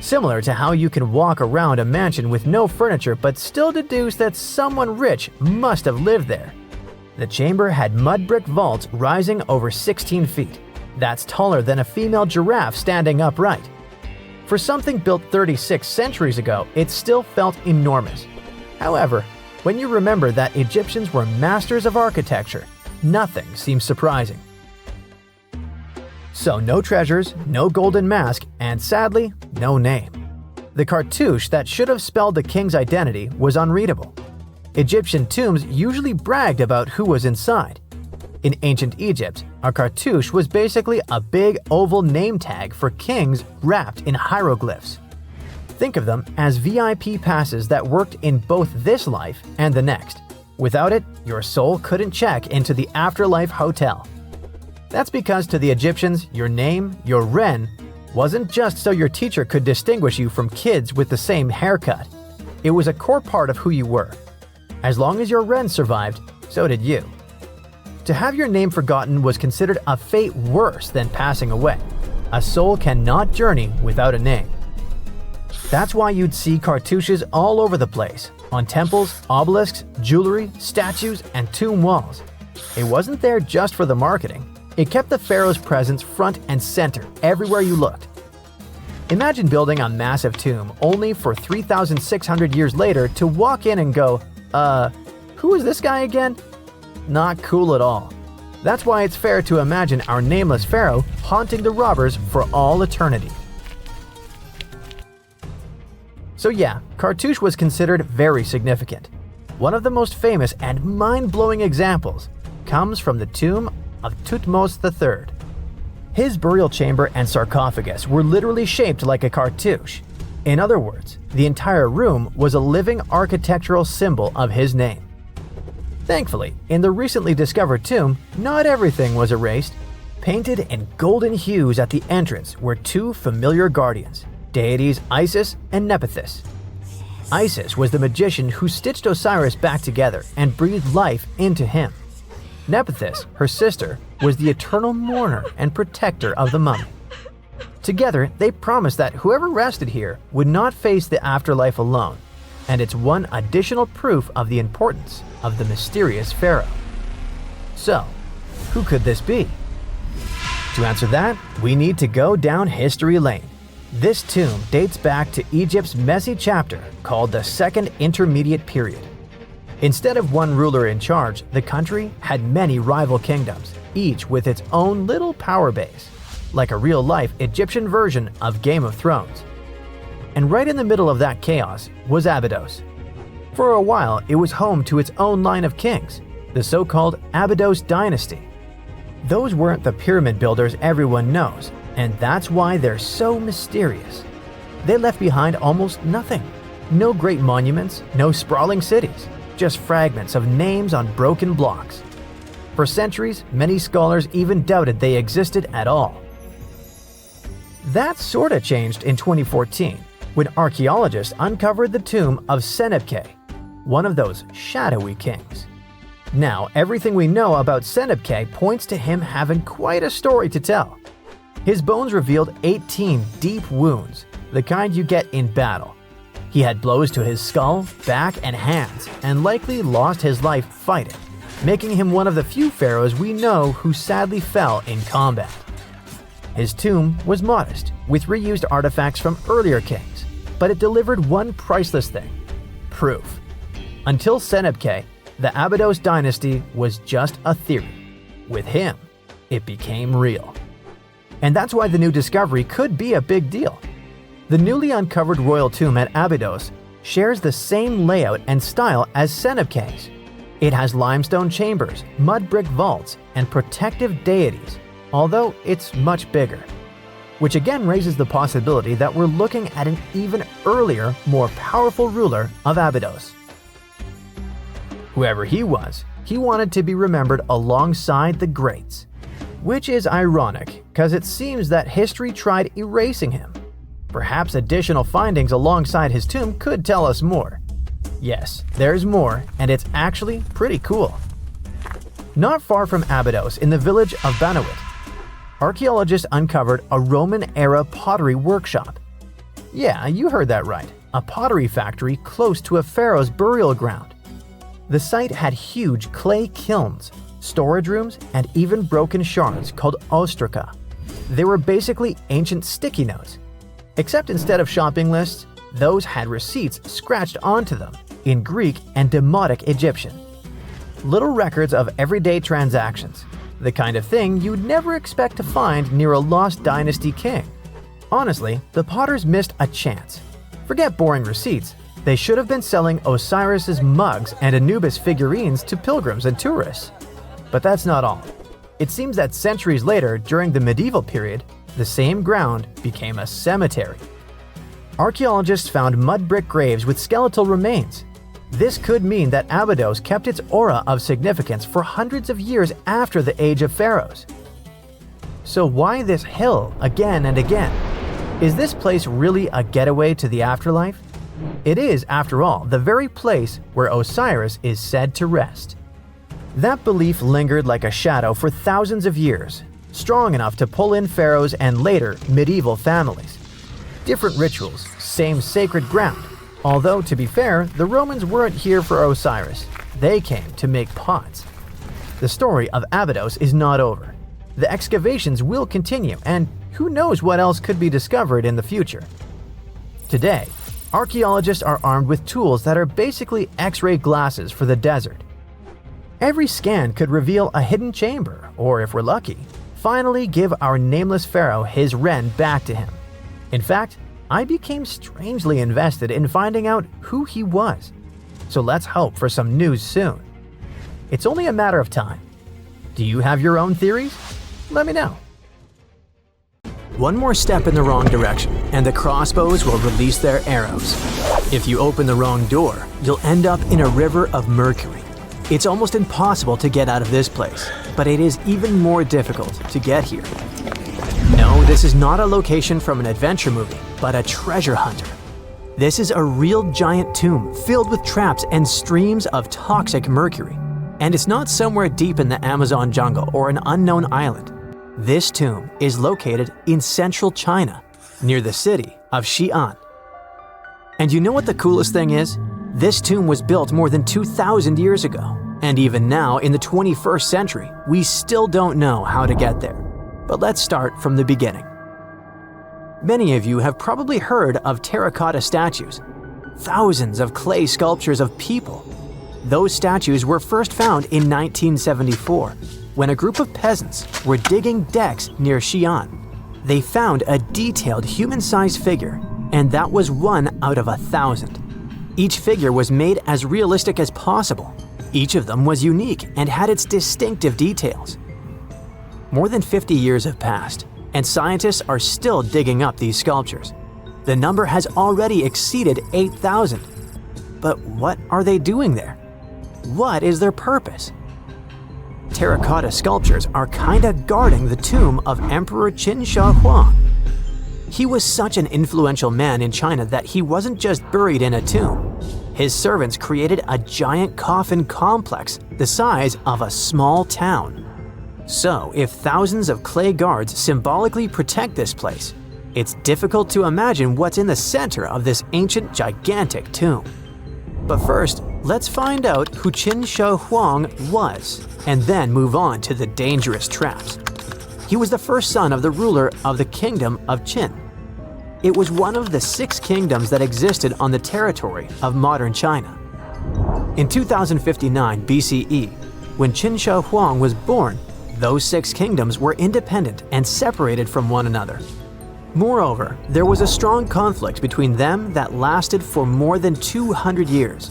Similar to how you can walk around a mansion with no furniture but still deduce that someone rich must have lived there. The chamber had mud brick vaults rising over 16 feet. That's taller than a female giraffe standing upright. For something built 36 centuries ago, it still felt enormous. However, when you remember that Egyptians were masters of architecture, nothing seems surprising. So no treasures, no golden mask, and sadly, no name. The cartouche that should have spelled the king's identity was unreadable. Egyptian tombs usually bragged about who was inside. In ancient Egypt, a cartouche was basically a big oval name tag for kings wrapped in hieroglyphs. Think of them as VIP passes that worked in both this life and the next. Without it, your soul couldn't check into the afterlife hotel. That's because to the Egyptians, your name, your Ren, wasn't just so your teacher could distinguish you from kids with the same haircut. It was a core part of who you were. As long as your Ren survived, so did you. To have your name forgotten was considered a fate worse than passing away. A soul cannot journey without a name. That's why you'd see cartouches all over the place, on temples, obelisks, jewelry, statues, and tomb walls. It wasn't there just for the marketing. It kept the pharaoh's presence front and center everywhere you looked. Imagine building a massive tomb only for 3,600 years later to walk in and go, who is this guy again? Not cool at all. That's why it's fair to imagine our nameless pharaoh haunting the robbers for all eternity. So yeah, cartouche was considered very significant. One of the most famous and mind-blowing examples comes from the tomb of Thutmose III. His burial chamber and sarcophagus were literally shaped like a cartouche. In other words, the entire room was a living architectural symbol of his name. Thankfully, in the recently discovered tomb, not everything was erased. Painted in golden hues at the entrance were two familiar guardians, deities Isis and Nephthys. Isis was the magician who stitched Osiris back together and breathed life into him. Nephthys, her sister, was the eternal mourner and protector of the mummy. Together, they promised that whoever rested here would not face the afterlife alone, and it's one additional proof of the importance of the mysterious pharaoh. So, who could this be? To answer that, we need to go down history lane. This tomb dates back to Egypt's messy chapter called the Second Intermediate Period. Instead of one ruler in charge, the country had many rival kingdoms, each with its own little power base, like a real-life Egyptian version of Game of Thrones. And right in the middle of that chaos was Abydos. For a while, it was home to its own line of kings, the so-called Abydos dynasty. Those weren't the pyramid builders everyone knows, and that's why they're so mysterious. They left behind almost nothing. No great monuments, no sprawling cities, just fragments of names on broken blocks. For centuries, many scholars even doubted they existed at all. That sorta changed in 2014, when archaeologists uncovered the tomb of Senebkay, one of those shadowy kings. Now, everything we know about Senebkay points to him having quite a story to tell. His bones revealed 18 deep wounds, the kind you get in battle. He had blows to his skull, back, and hands, and likely lost his life fighting, making him one of the few pharaohs we know who sadly fell in combat. His tomb was modest, with reused artifacts from earlier kings, but it delivered one priceless thing: proof. Until Senebkay, the Abydos dynasty was just a theory. With him, it became real. And that's why the new discovery could be a big deal. The newly uncovered royal tomb at Abydos shares the same layout and style as Senebkay's. It has limestone chambers, mud brick vaults, and protective deities, although it's much bigger. Which again raises the possibility that we're looking at an even earlier, more powerful ruler of Abydos. Whoever he was, he wanted to be remembered alongside the greats. Which is ironic, because it seems that history tried erasing him. Perhaps additional findings alongside his tomb could tell us more. Yes, there's more, and it's actually pretty cool. Not far from Abydos, in the village of Banawit, archaeologists uncovered a Roman-era pottery workshop. Yeah, you heard that right, a pottery factory close to a pharaoh's burial ground. The site had huge clay kilns, storage rooms, and even broken shards called ostraca. They were basically ancient sticky notes, except instead of shopping lists, those had receipts scratched onto them in Greek and Demotic Egyptian. Little records of everyday transactions, the kind of thing you'd never expect to find near a lost dynasty king. Honestly, the potters missed a chance. Forget boring receipts. They should have been selling Osiris's mugs and Anubis figurines to pilgrims and tourists. But that's not all. It seems that centuries later, during the medieval period, the same ground became a cemetery. Archaeologists found mud brick graves with skeletal remains. This could mean that Abydos kept its aura of significance for hundreds of years after the Age of Pharaohs. So why this hill again and again? Is this place really a getaway to the afterlife? It is, after all, the very place where Osiris is said to rest. That belief lingered like a shadow for thousands of years, strong enough to pull in pharaohs and later medieval families. Different rituals, same sacred ground. Although, to be fair, the Romans weren't here for Osiris. They came to make pots. The story of Abydos is not over. The excavations will continue, and who knows what else could be discovered in the future. Today, archaeologists are armed with tools that are basically X-ray glasses for the desert. Every scan could reveal a hidden chamber, or if we're lucky, finally give our nameless pharaoh his wren back to him. In fact, I became strangely invested in finding out who he was. So let's hope for some news soon. It's only a matter of time. Do you have your own theories? Let me know. One more step in the wrong direction, and the crossbows will release their arrows. If you open the wrong door, you'll end up in a river of mercury. It's almost impossible to get out of this place, but it is even more difficult to get here. No, this is not a location from an adventure movie, but a treasure hunter. This is a real giant tomb filled with traps and streams of toxic mercury. And it's not somewhere deep in the Amazon jungle or an unknown island. This tomb is located in central China, near the city of Xi'an. And you know what the coolest thing is? This tomb was built more than 2,000 years ago. And even now, in the 21st century, we still don't know how to get there. But let's start from the beginning. Many of you have probably heard of terracotta statues. Thousands of clay sculptures of people. Those statues were first found in 1974, when a group of peasants were digging decks near Xi'an. They found a detailed human-sized figure, and that was 1 out of 1,000. Each figure was made as realistic as possible. Each of them was unique and had its distinctive details. More than 50 years have passed, and scientists are still digging up these sculptures. The number has already exceeded 8,000. But what are they doing there? What is their purpose? Terracotta sculptures are kinda guarding the tomb of Emperor Qin Shi Huang. He was such an influential man in China that he wasn't just buried in a tomb. His servants created a giant coffin complex the size of a small town. So, if thousands of clay guards symbolically protect this place, it's difficult to imagine what's in the center of this ancient, gigantic tomb. But first, let's find out who Qin Shi Huang was, and then move on to the dangerous traps. He was the first son of the ruler of the Kingdom of Qin. It was one of the 6 kingdoms that existed on the territory of modern China. In 2059 BCE, when Qin Shi Huang was born, those 6 kingdoms were independent and separated from one another. Moreover, there was a strong conflict between them that lasted for more than 200 years.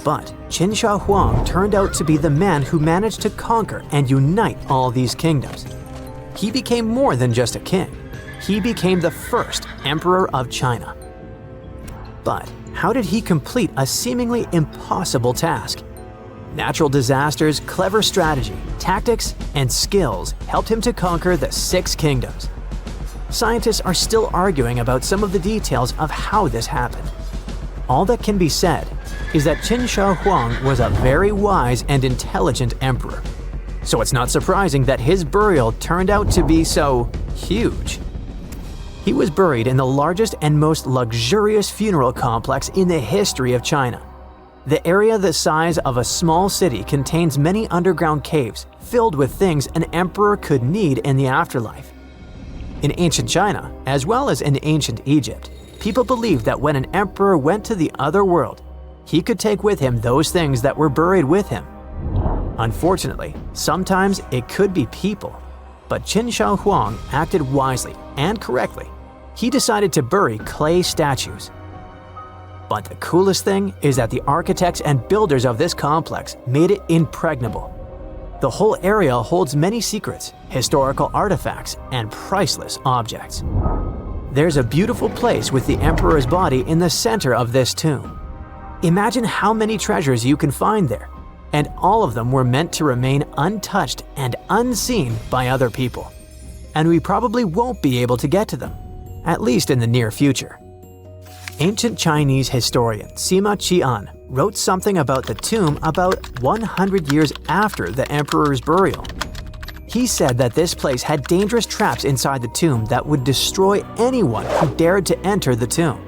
But Qin Shi Huang turned out to be the man who managed to conquer and unite all these kingdoms. He became more than just a king. He became the first emperor of China. But how did he complete a seemingly impossible task? Natural disasters, clever strategy, tactics, and skills helped him to conquer the 6 kingdoms. Scientists are still arguing about some of the details of how this happened. All that can be said is that Qin Shi Huang was a very wise and intelligent emperor. So it's not surprising that his burial turned out to be so huge. He was buried in the largest and most luxurious funeral complex in the history of China. The area the size of a small city contains many underground caves filled with things an emperor could need in the afterlife. In ancient China, as well as in ancient Egypt, people believed that when an emperor went to the other world, he could take with him those things that were buried with him. Unfortunately, sometimes it could be people, but Qin Shi Huang acted wisely and correctly. He decided to bury clay statues. But the coolest thing is that the architects and builders of this complex made it impregnable. The whole area holds many secrets, historical artifacts, and priceless objects. There's a beautiful place with the emperor's body in the center of this tomb. Imagine how many treasures you can find there, and all of them were meant to remain untouched and unseen by other people. And we probably won't be able to get to them, at least in the near future. Ancient Chinese historian Sima Qian wrote something about the tomb about 100 years after the emperor's burial. He said that this place had dangerous traps inside the tomb that would destroy anyone who dared to enter the tomb.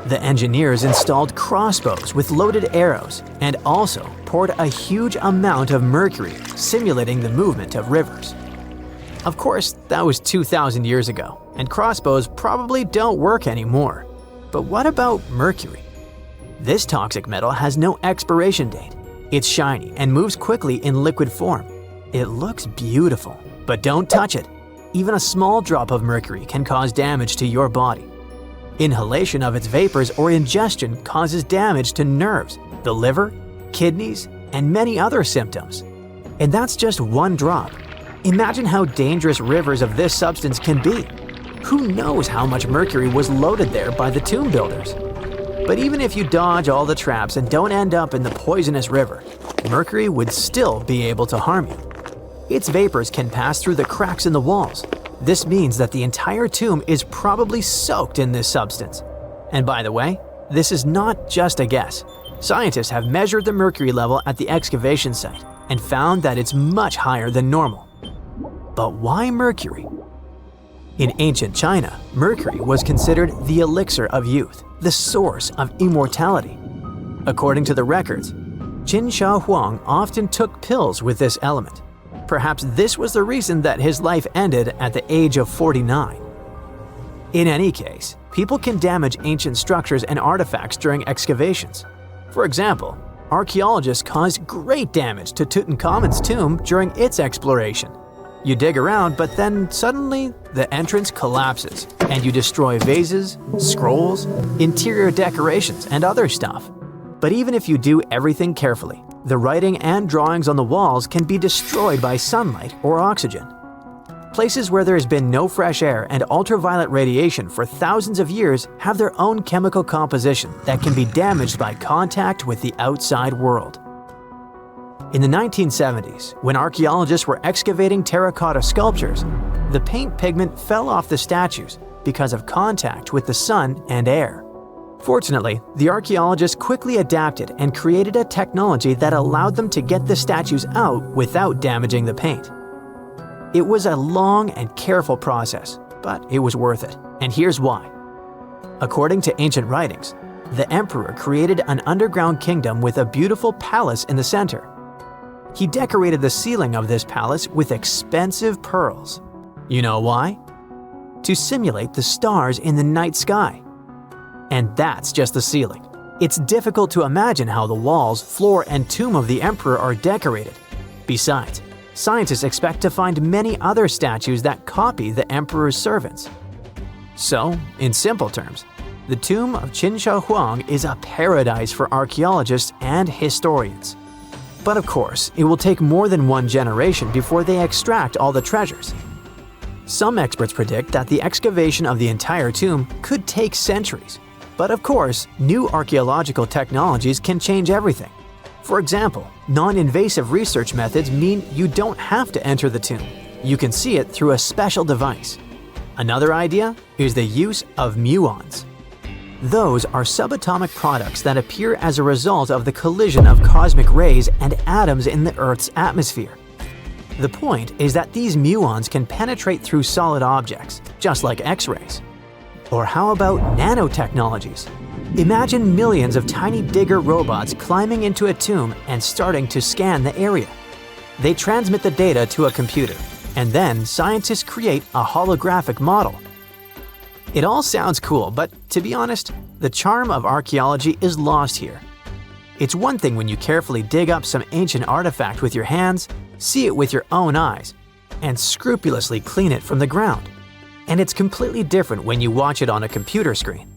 The engineers installed crossbows with loaded arrows and also poured a huge amount of mercury, simulating the movement of rivers. Of course, that was 2,000 years ago, and crossbows probably don't work anymore. But what about mercury? This toxic metal has no expiration date. It's shiny and moves quickly in liquid form. It looks beautiful, but don't touch it. Even a small drop of mercury can cause damage to your body. Inhalation of its vapors or ingestion causes damage to nerves, the liver, kidneys, and many other symptoms. And that's just one drop. Imagine how dangerous rivers of this substance can be. Who knows how much mercury was loaded there by the tomb builders? But even if you dodge all the traps and don't end up in the poisonous river, mercury would still be able to harm you. Its vapors can pass through the cracks in the walls. This means that the entire tomb is probably soaked in this substance. And by the way, this is not just a guess. Scientists have measured the mercury level at the excavation site and found that it's much higher than normal. But why mercury? In ancient China, mercury was considered the elixir of youth, the source of immortality. According to the records, Qin Shi Huang often took pills with this element. Perhaps this was the reason that his life ended at the age of 49. In any case, people can damage ancient structures and artifacts during excavations. For example, archaeologists caused great damage to Tutankhamun's tomb during its exploration. You dig around, but then suddenly the entrance collapses and you destroy vases, scrolls, interior decorations, and other stuff. But even if you do everything carefully, the writing and drawings on the walls can be destroyed by sunlight or oxygen. Places where there has been no fresh air and ultraviolet radiation for thousands of years have their own chemical composition that can be damaged by contact with the outside world. In the 1970s, when archaeologists were excavating terracotta sculptures, the paint pigment fell off the statues because of contact with the sun and air. Fortunately, the archaeologists quickly adapted and created a technology that allowed them to get the statues out without damaging the paint. It was a long and careful process, but it was worth it, and here's why. According to ancient writings, the emperor created an underground kingdom with a beautiful palace in the center. He decorated the ceiling of this palace with expensive pearls. You know why? To simulate the stars in the night sky. And that's just the ceiling. It's difficult to imagine how the walls, floor, and tomb of the emperor are decorated. Besides, scientists expect to find many other statues that copy the emperor's servants. So, in simple terms, the tomb of Qin Shi Huang is a paradise for archaeologists and historians. But of course, it will take more than one generation before they extract all the treasures. Some experts predict that the excavation of the entire tomb could take centuries. But of course, new archaeological technologies can change everything. For example, non-invasive research methods mean you don't have to enter the tomb. You can see it through a special device. Another idea is the use of muons. Those are subatomic products that appear as a result of the collision of cosmic rays and atoms in the Earth's atmosphere. The point is that these muons can penetrate through solid objects, just like X-rays. Or how about nanotechnologies? Imagine millions of tiny digger robots climbing into a tomb and starting to scan the area. They transmit the data to a computer, and then scientists create a holographic model. It all sounds cool, but to be honest, the charm of archaeology is lost here. It's one thing when you carefully dig up some ancient artifact with your hands, see it with your own eyes, and scrupulously clean it from the ground. And it's completely different when you watch it on a computer screen.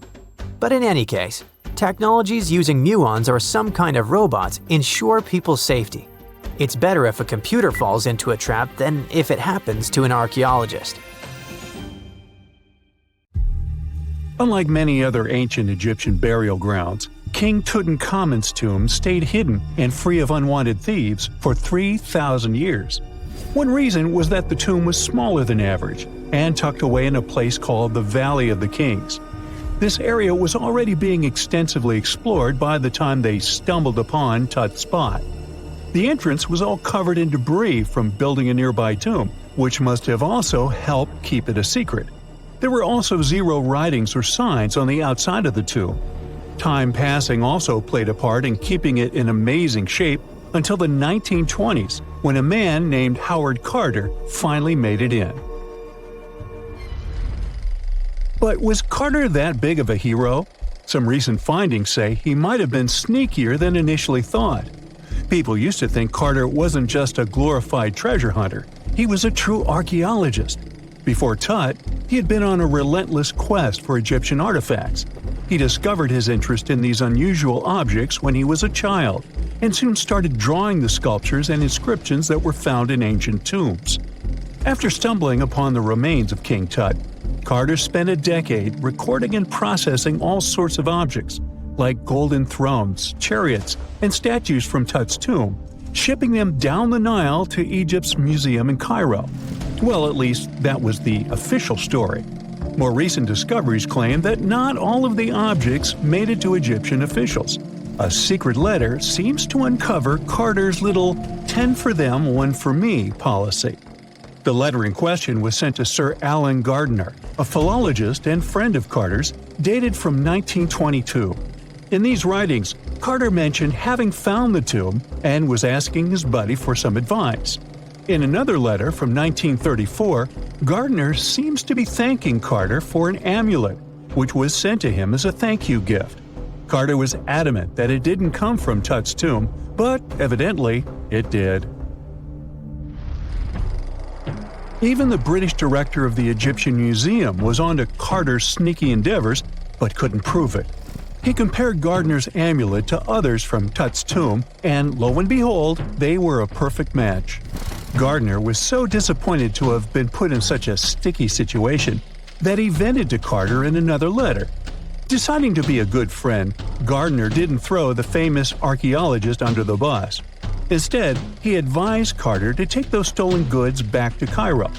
But in any case, technologies using muons or some kind of robots ensure people's safety. It's better if a computer falls into a trap than if it happens to an archaeologist. Unlike many other ancient Egyptian burial grounds, King Tutankhamun's tomb stayed hidden and free of unwanted thieves for 3,000 years. One reason was that the tomb was smaller than average and tucked away in a place called the Valley of the Kings. This area was already being extensively explored by the time they stumbled upon Tut's spot. The entrance was all covered in debris from building a nearby tomb, which must have also helped keep it a secret. There were also zero writings or signs on the outside of the tomb. Time passing also played a part in keeping it in amazing shape until the 1920s, when a man named Howard Carter finally made it in. But was Carter that big of a hero? Some recent findings say he might have been sneakier than initially thought. People used to think Carter wasn't just a glorified treasure hunter, he was a true archaeologist. Before Tut, he had been on a relentless quest for Egyptian artifacts. He discovered his interest in these unusual objects when he was a child. and soon started drawing the sculptures and inscriptions that were found in ancient tombs. After stumbling upon the remains of King Tut, Carter spent a decade recording and processing all sorts of objects, like golden thrones, chariots, and statues from Tut's tomb, shipping them down the Nile to Egypt's museum in Cairo. Well, at least that was the official story. More recent discoveries claim that not all of the objects made it to Egyptian officials. A secret letter seems to uncover Carter's little 10 for them, 1 for me policy. The letter in question was sent to Sir Alan Gardiner, a philologist and friend of Carter's, dated from 1922. In these writings, Carter mentioned having found the tomb and was asking his buddy for some advice. In another letter from 1934, Gardiner seems to be thanking Carter for an amulet, which was sent to him as a thank you gift. Carter was adamant that it didn't come from Tut's tomb, but evidently it did. Even the British director of the Egyptian Museum was onto Carter's sneaky endeavors, but couldn't prove it. He compared Gardiner's amulet to others from Tut's tomb, and lo and behold, they were a perfect match. Gardiner was so disappointed to have been put in such a sticky situation that he vented to Carter in another letter. Deciding to be a good friend, Gardiner didn't throw the famous archaeologist under the bus. Instead, he advised Carter to take those stolen goods back to Cairo,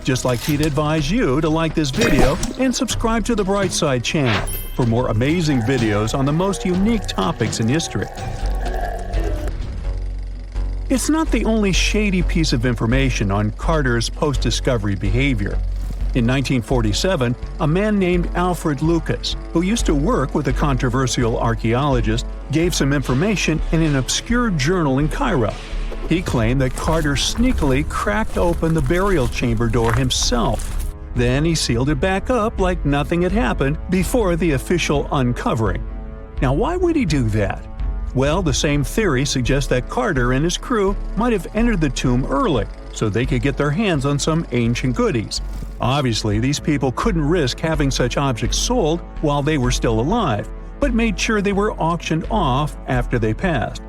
just like he'd advise you to like this video and subscribe to the Brightside channel for more amazing videos on the most unique topics in history. It's not the only shady piece of information on Carter's post-discovery behavior. In 1947, a man named Alfred Lucas, who used to work with a controversial archaeologist, gave some information in an obscure journal in Cairo. He claimed that Carter sneakily cracked open the burial chamber door himself. Then he sealed it back up like nothing had happened before the official uncovering. Now, why would he do that? Well, the same theory suggests that Carter and his crew might have entered the tomb early so they could get their hands on some ancient goodies. Obviously, these people couldn't risk having such objects sold while they were still alive, but made sure they were auctioned off after they passed.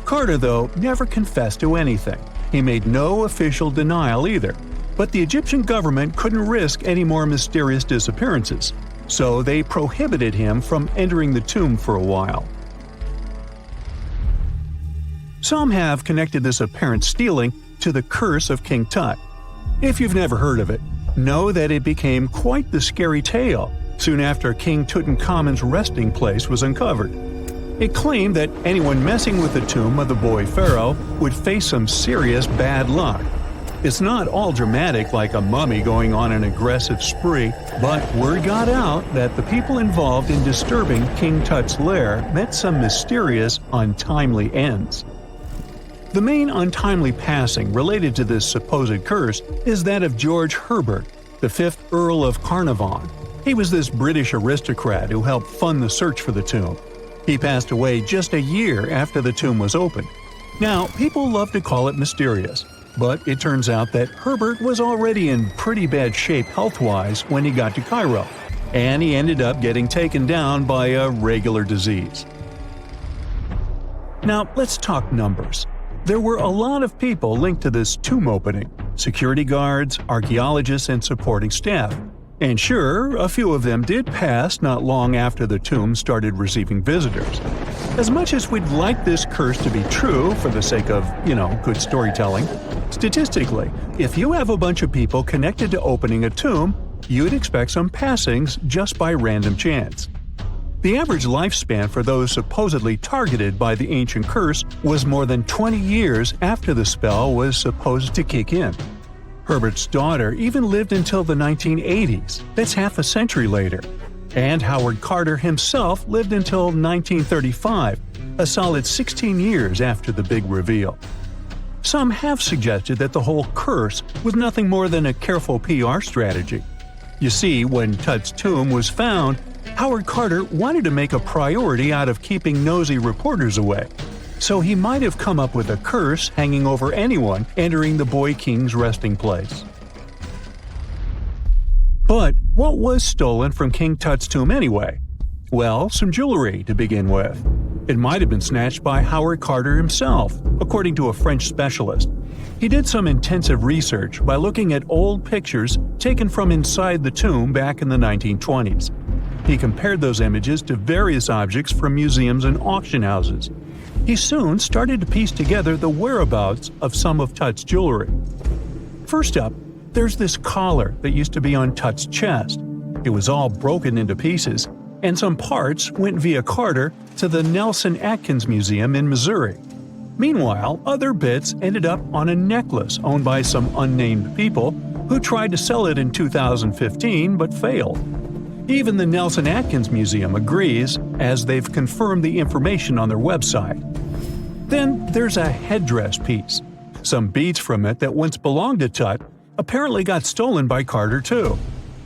Carter, though, never confessed to anything. He made no official denial either, but the Egyptian government couldn't risk any more mysterious disappearances, so they prohibited him from entering the tomb for a while. Some have connected this apparent stealing to the curse of King Tut. If you've never heard of it, know that it became quite the scary tale soon after King Tutankhamun's resting place was uncovered. It claimed that anyone messing with the tomb of the boy pharaoh would face some serious bad luck. It's not all dramatic like a mummy going on an aggressive spree, but word got out that the people involved in disturbing King Tut's lair met some mysterious, untimely ends. The main untimely passing related to this supposed curse is that of George Herbert, the 5th Earl of Carnarvon. He was this British aristocrat who helped fund the search for the tomb. He passed away just a year after the tomb was opened. Now, people love to call it mysterious, but it turns out that Herbert was already in pretty bad shape health-wise when he got to Cairo, and he ended up getting taken down by a regular disease. Now, let's talk numbers. There were a lot of people linked to this tomb opening: security guards, archaeologists, and supporting staff. And sure, a few of them did pass not long after the tomb started receiving visitors. As much as we'd like this curse to be true for the sake of, good storytelling, statistically, if you have a bunch of people connected to opening a tomb, you'd expect some passings just by random chance. The average lifespan for those supposedly targeted by the ancient curse was more than 20 years after the spell was supposed to kick in. Herbert's daughter even lived until the 1980s, that's half a century later. And Howard Carter himself lived until 1935, a solid 16 years after the big reveal. Some have suggested that the whole curse was nothing more than a careful PR strategy. You see, when Tut's tomb was found, Howard Carter wanted to make a priority out of keeping nosy reporters away, so he might have come up with a curse hanging over anyone entering the boy king's resting place. But what was stolen from King Tut's tomb anyway? Well, some jewelry to begin with. It might have been snatched by Howard Carter himself, according to a French specialist. He did some intensive research by looking at old pictures taken from inside the tomb back in the 1920s. He compared those images to various objects from museums and auction houses. He soon started to piece together the whereabouts of some of Tut's jewelry. First up, there's this collar that used to be on Tut's chest. It was all broken into pieces, and some parts went via Carter to the Nelson Atkins Museum in Missouri. Meanwhile, other bits ended up on a necklace owned by some unnamed people who tried to sell it in 2015 but failed. Even the Nelson Atkins Museum agrees, as they've confirmed the information on their website. Then there's a headdress piece. Some beads from it that once belonged to Tut apparently got stolen by Carter too.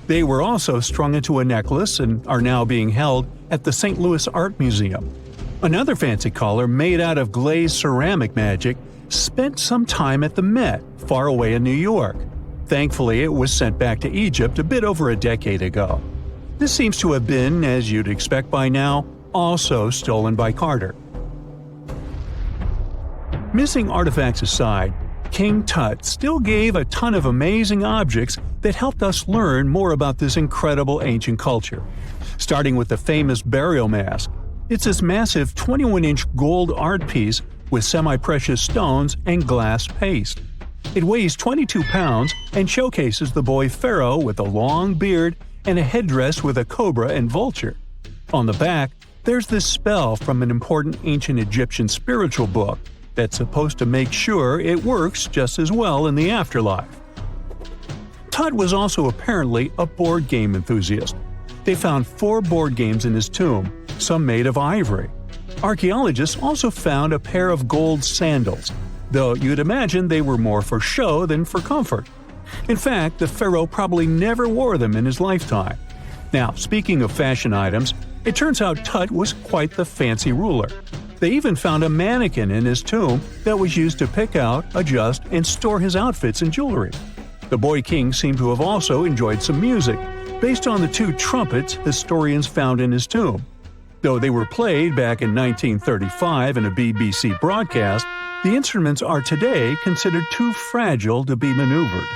They were also strung into a necklace and are now being held at the St. Louis Art Museum. Another fancy collar made out of glazed ceramic magic spent some time at the Met, far away in New York. Thankfully, it was sent back to Egypt a bit over a decade ago. This seems to have been, as you'd expect by now, also stolen by Carter. Missing artifacts aside, King Tut still gave a ton of amazing objects that helped us learn more about this incredible ancient culture. Starting with the famous burial mask. It's this massive 21-inch gold art piece with semi-precious stones and glass paste. It weighs 22 pounds and showcases the boy pharaoh with a long beard and a headdress with a cobra and vulture. On the back, there's this spell from an important ancient Egyptian spiritual book that's supposed to make sure it works just as well in the afterlife. Tut was also apparently a board game enthusiast. They found 4 board games in his tomb, some made of ivory. Archaeologists also found a pair of gold sandals, though you'd imagine they were more for show than for comfort. In fact, the pharaoh probably never wore them in his lifetime. Now, speaking of fashion items, it turns out Tut was quite the fancy ruler. They even found a mannequin in his tomb that was used to pick out, adjust, and store his outfits and jewelry. The boy king seemed to have also enjoyed some music, based on the 2 trumpets historians found in his tomb. Though they were played back in 1935 in a BBC broadcast, the instruments are today considered too fragile to be maneuvered.